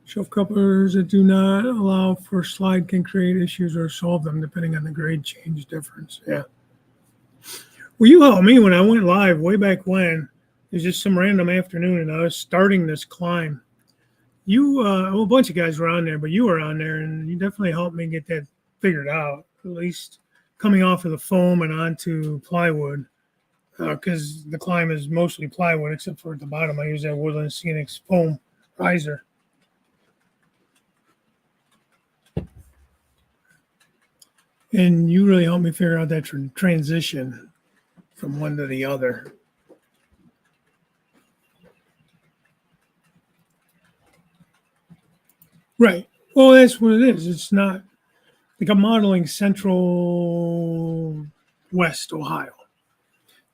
Shelf couplers that do not allow for slide can create issues or solve them depending on the grade change difference. Yeah. Well, you helped me when I went live way back when. It was just some random afternoon, and I was starting this climb. You, a bunch of guys were on there, but you were on there, and you definitely helped me get that figured out, at least coming off of the foam and onto plywood, because the climb is mostly plywood, except for at the bottom. I use that Woodland Scenics foam riser. And you really helped me figure out that transition from one to the other. Right. Well, that's what it is. It's not like I'm modeling central west Ohio.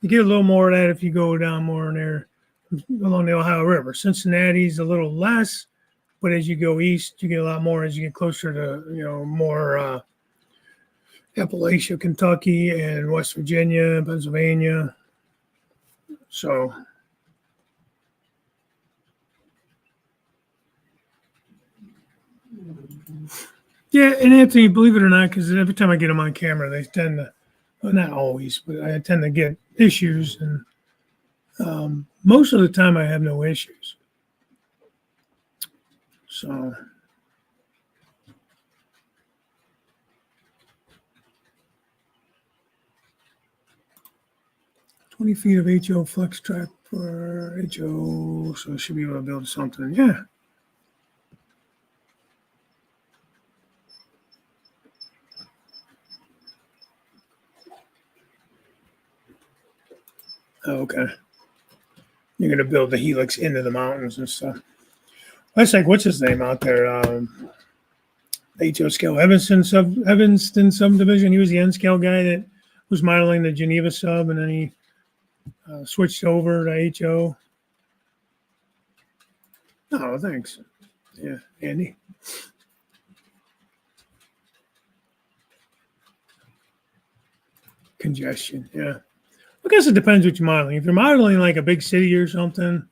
You get a little more of that if you go down more in there along the Ohio River. Cincinnati's a little less, but as you go east, you get a lot more as you get closer to, more Appalachia, Kentucky, and West Virginia, Pennsylvania. So Yeah, and Anthony, believe it or not, because every time I get them on camera, they tend to, well, not always, but I tend to get issues. And most of the time, I have no issues. So 20 feet of HO flex track for HO, so I should be able to build something. Yeah. Oh, okay. You're going to build the helix into the mountains and stuff. That's like, what's his name out there? HO scale Evanston subdivision. He was the N scale guy that was modeling the Geneva sub, and then he switched over to HO. Oh, thanks. Yeah, Andy. Congestion. Yeah. I guess it depends what you're modeling. If you're modeling like a big city or something,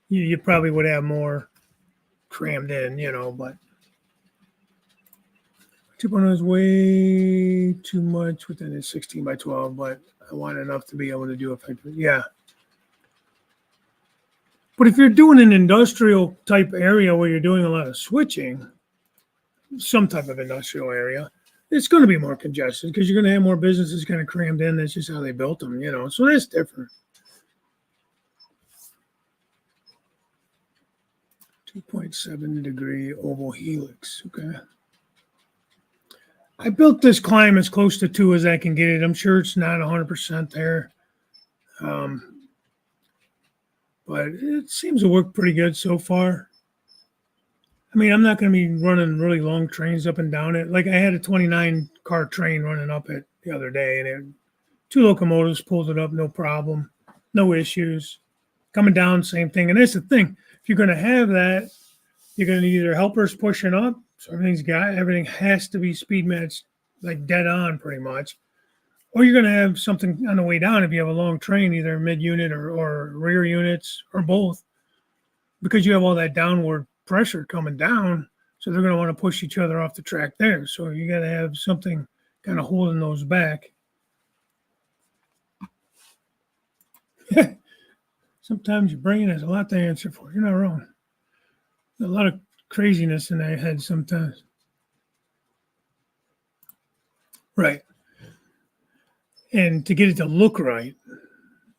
you probably would have more crammed in, but 2.0 is way too much within a 16 by 12, but I want enough to be able to do effectively. Yeah. But if you're doing an industrial type area where you're doing a lot of switching, some type of industrial area, it's going to be more congested because you're going to have more businesses kind of crammed in. That's just how they built them, So that's different. 2.7 degree oval helix. Okay. I built this climb as close to 2 as I can get it. I'm sure it's not 100% there. But it seems to work pretty good so far. I mean, I'm not going to be running really long trains up and down it. Like I had a 29 car train running up it the other day, and 2 locomotives pulled it up, no problem, no issues. Coming down, same thing. And that's the thing. If you're going to have that, you're going to need either helpers pushing up, so everything has to be speed matched, like dead on, pretty much. Or you're going to have something on the way down if you have a long train, either mid unit or rear units or both, because you have all that downward pressure coming down. So they're going to want to push each other off the track there. So you got to have something kind of holding those back. Sometimes your brain has a lot to answer for. You're not wrong. A lot of craziness in their head sometimes. Right. And to get it to look right,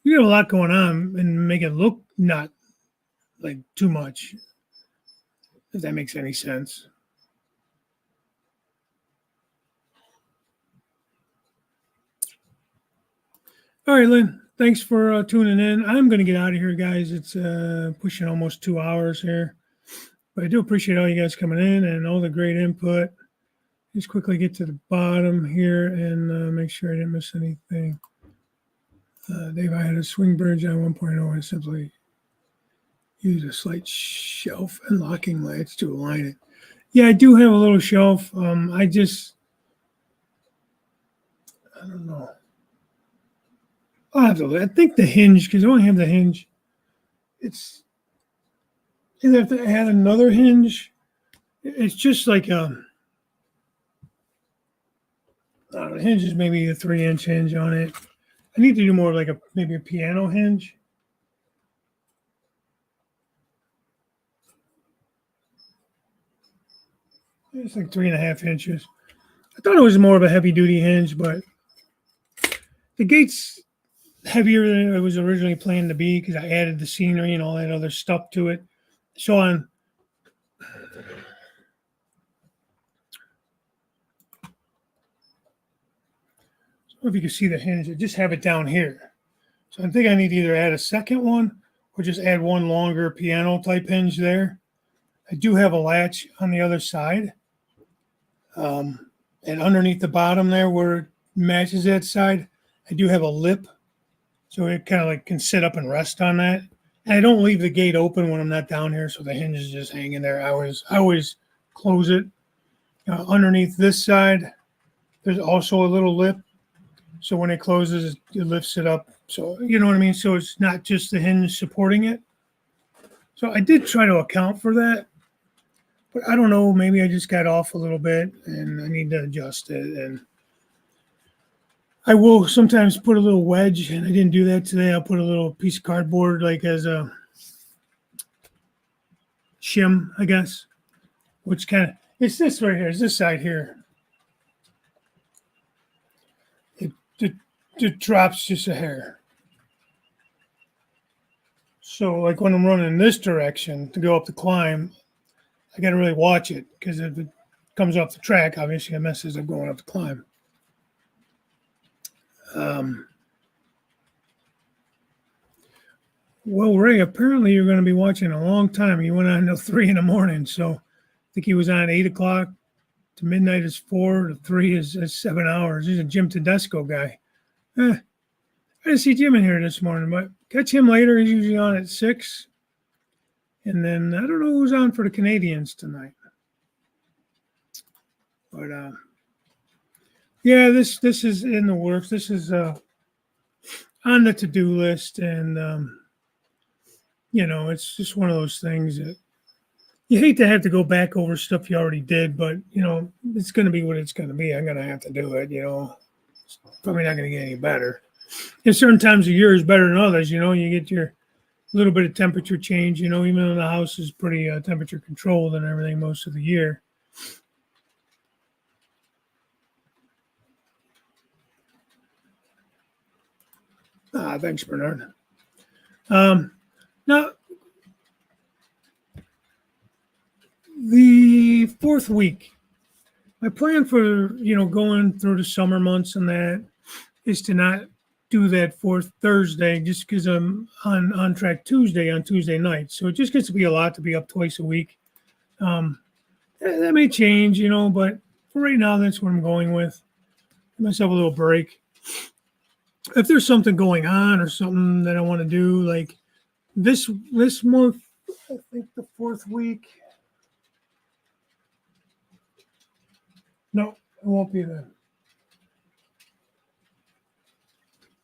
you have a lot going on and make it look not like too much, if that makes any sense. All right, Lynn, thanks for tuning in. I'm going to get out of here, guys. It's pushing almost 2 hours here. But I do appreciate all you guys coming in and all the great input. Just quickly get to the bottom here and make sure I didn't miss anything. Dave, I had a swing bridge on 1.0 and simply used a slight shelf and locking latch to align it. Yeah, I do have a little shelf. I don't know. I think the hinge, because I only have the hinge. It's either have to add another hinge. It's just like the hinge is maybe a 3-inch hinge on it. I need to do more like maybe a piano hinge. It's like 3.5 inches. I thought it was more of a heavy duty hinge, but the gate's heavier than it was originally planned to be because I added the scenery and all that other stuff to it. So I don't know if you can see the hinge. I just have it down here. So I think I need to either add a second one or just add one longer piano type hinge there. I do have a latch on the other side. And underneath the bottom there where it matches that side, I do have a lip. So it kind of like can sit up and rest on that. And I don't leave the gate open when I'm not down here, so the hinge is just hanging there. I always close it. Underneath this side, there's also a little lip. So when it closes, it lifts it up. So you know what I mean? So it's not just the hinge supporting it. So I did try to account for that. But I don't know. Maybe I just got off a little bit and I need to adjust it. And I will sometimes put a little wedge, and I didn't do that today. I'll put a little piece of cardboard like as a shim, I guess, which kind of, it's this right here. It's this side here. It, it drops just a hair. So like when I'm running in this direction to go up the climb, I got to really watch it because if it comes off the track, obviously it messes up going up the climb. Well, Ray, apparently you're going to be watching a long time. You went on until 3 in the morning. So I think he was on 8 o'clock to midnight is 4 to 3 is 7 hours. He's a Jim Tedesco guy. I didn't see Jim in here this morning, but catch him later. He's usually on at 6. And then I don't know who's on for the Canadians tonight. But yeah, this is in the works. This is on the to-do list, and it's just one of those things that you hate to have to go back over stuff you already did, but it's going to be what it's going to be. I'm going to have to do it. It's probably not going to get any better. And certain times of year is better than others. You get your little bit of temperature change. Even though the house is pretty temperature controlled and everything most of the year. Thanks, Bernard. Now, the 4th week, my plan for, going through the summer months and that is to not do that 4th Thursday just because I'm on track Tuesday on Tuesday night. So it just gets to be a lot to be up twice a week. That may change, but for right now, that's what I'm going with. Give myself a little break. If there's something going on or something that I want to do, like this month, I think the 4th week. No, it won't be then.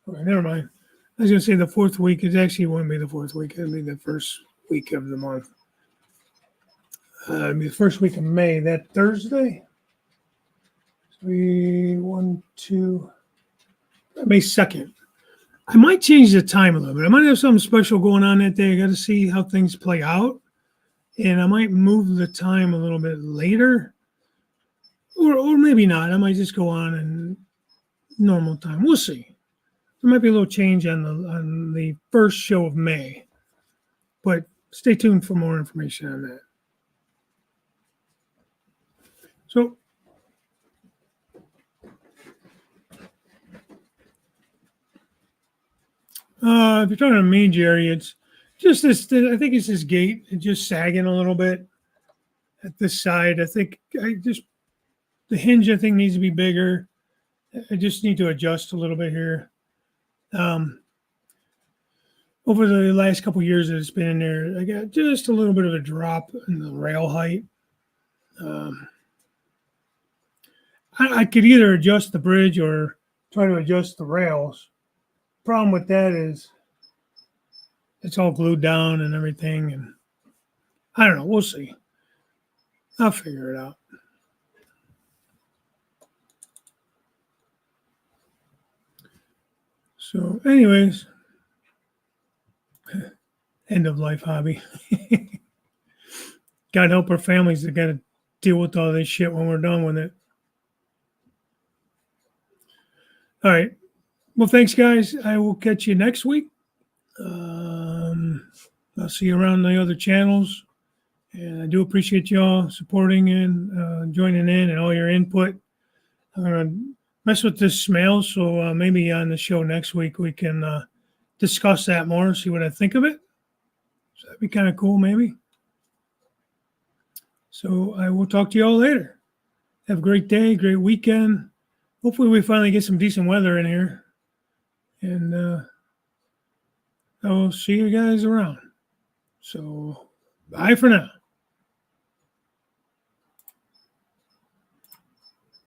Okay, never mind. I was going to say the 4th week. It actually wouldn't be the 4th week. It'd be the first week of the month. It'd be the first week of May. That Thursday. 3, 1, 2. May 2nd. I might change the time a little bit. I might have something special going on that day. I got to see how things play out. And I might move the time a little bit later. Or maybe not. I might just go on in normal time. We'll see. There might be a little change on the first show of May. But stay tuned for more information on that. So, if you're talking to me, Jerry, it's just this. I think it's this gate. It's just sagging a little bit at this side. I think the hinge, I think, needs to be bigger. I just need to adjust a little bit here. Over the last couple of years that it's been in there, I got just a little bit of a drop in the rail height. I could either adjust the bridge or try to adjust the rails. Problem with that is it's all glued down and everything, and I don't know. We'll see. I'll figure it out. So, anyways, end of life hobby. God help our families that got to deal with all this shit when we're done with it. All right. Well, thanks, guys. I will catch you next week. I'll see you around the other channels. And I do appreciate y'all supporting and joining in and all your input. I'm going to mess with this smell, so maybe on the show next week we can discuss that more, see what I think of it. So that'd be kind of cool, maybe. So I will talk to you all later. Have a great day, great weekend. Hopefully we finally get some decent weather in here. And I will see you guys around. So bye for now.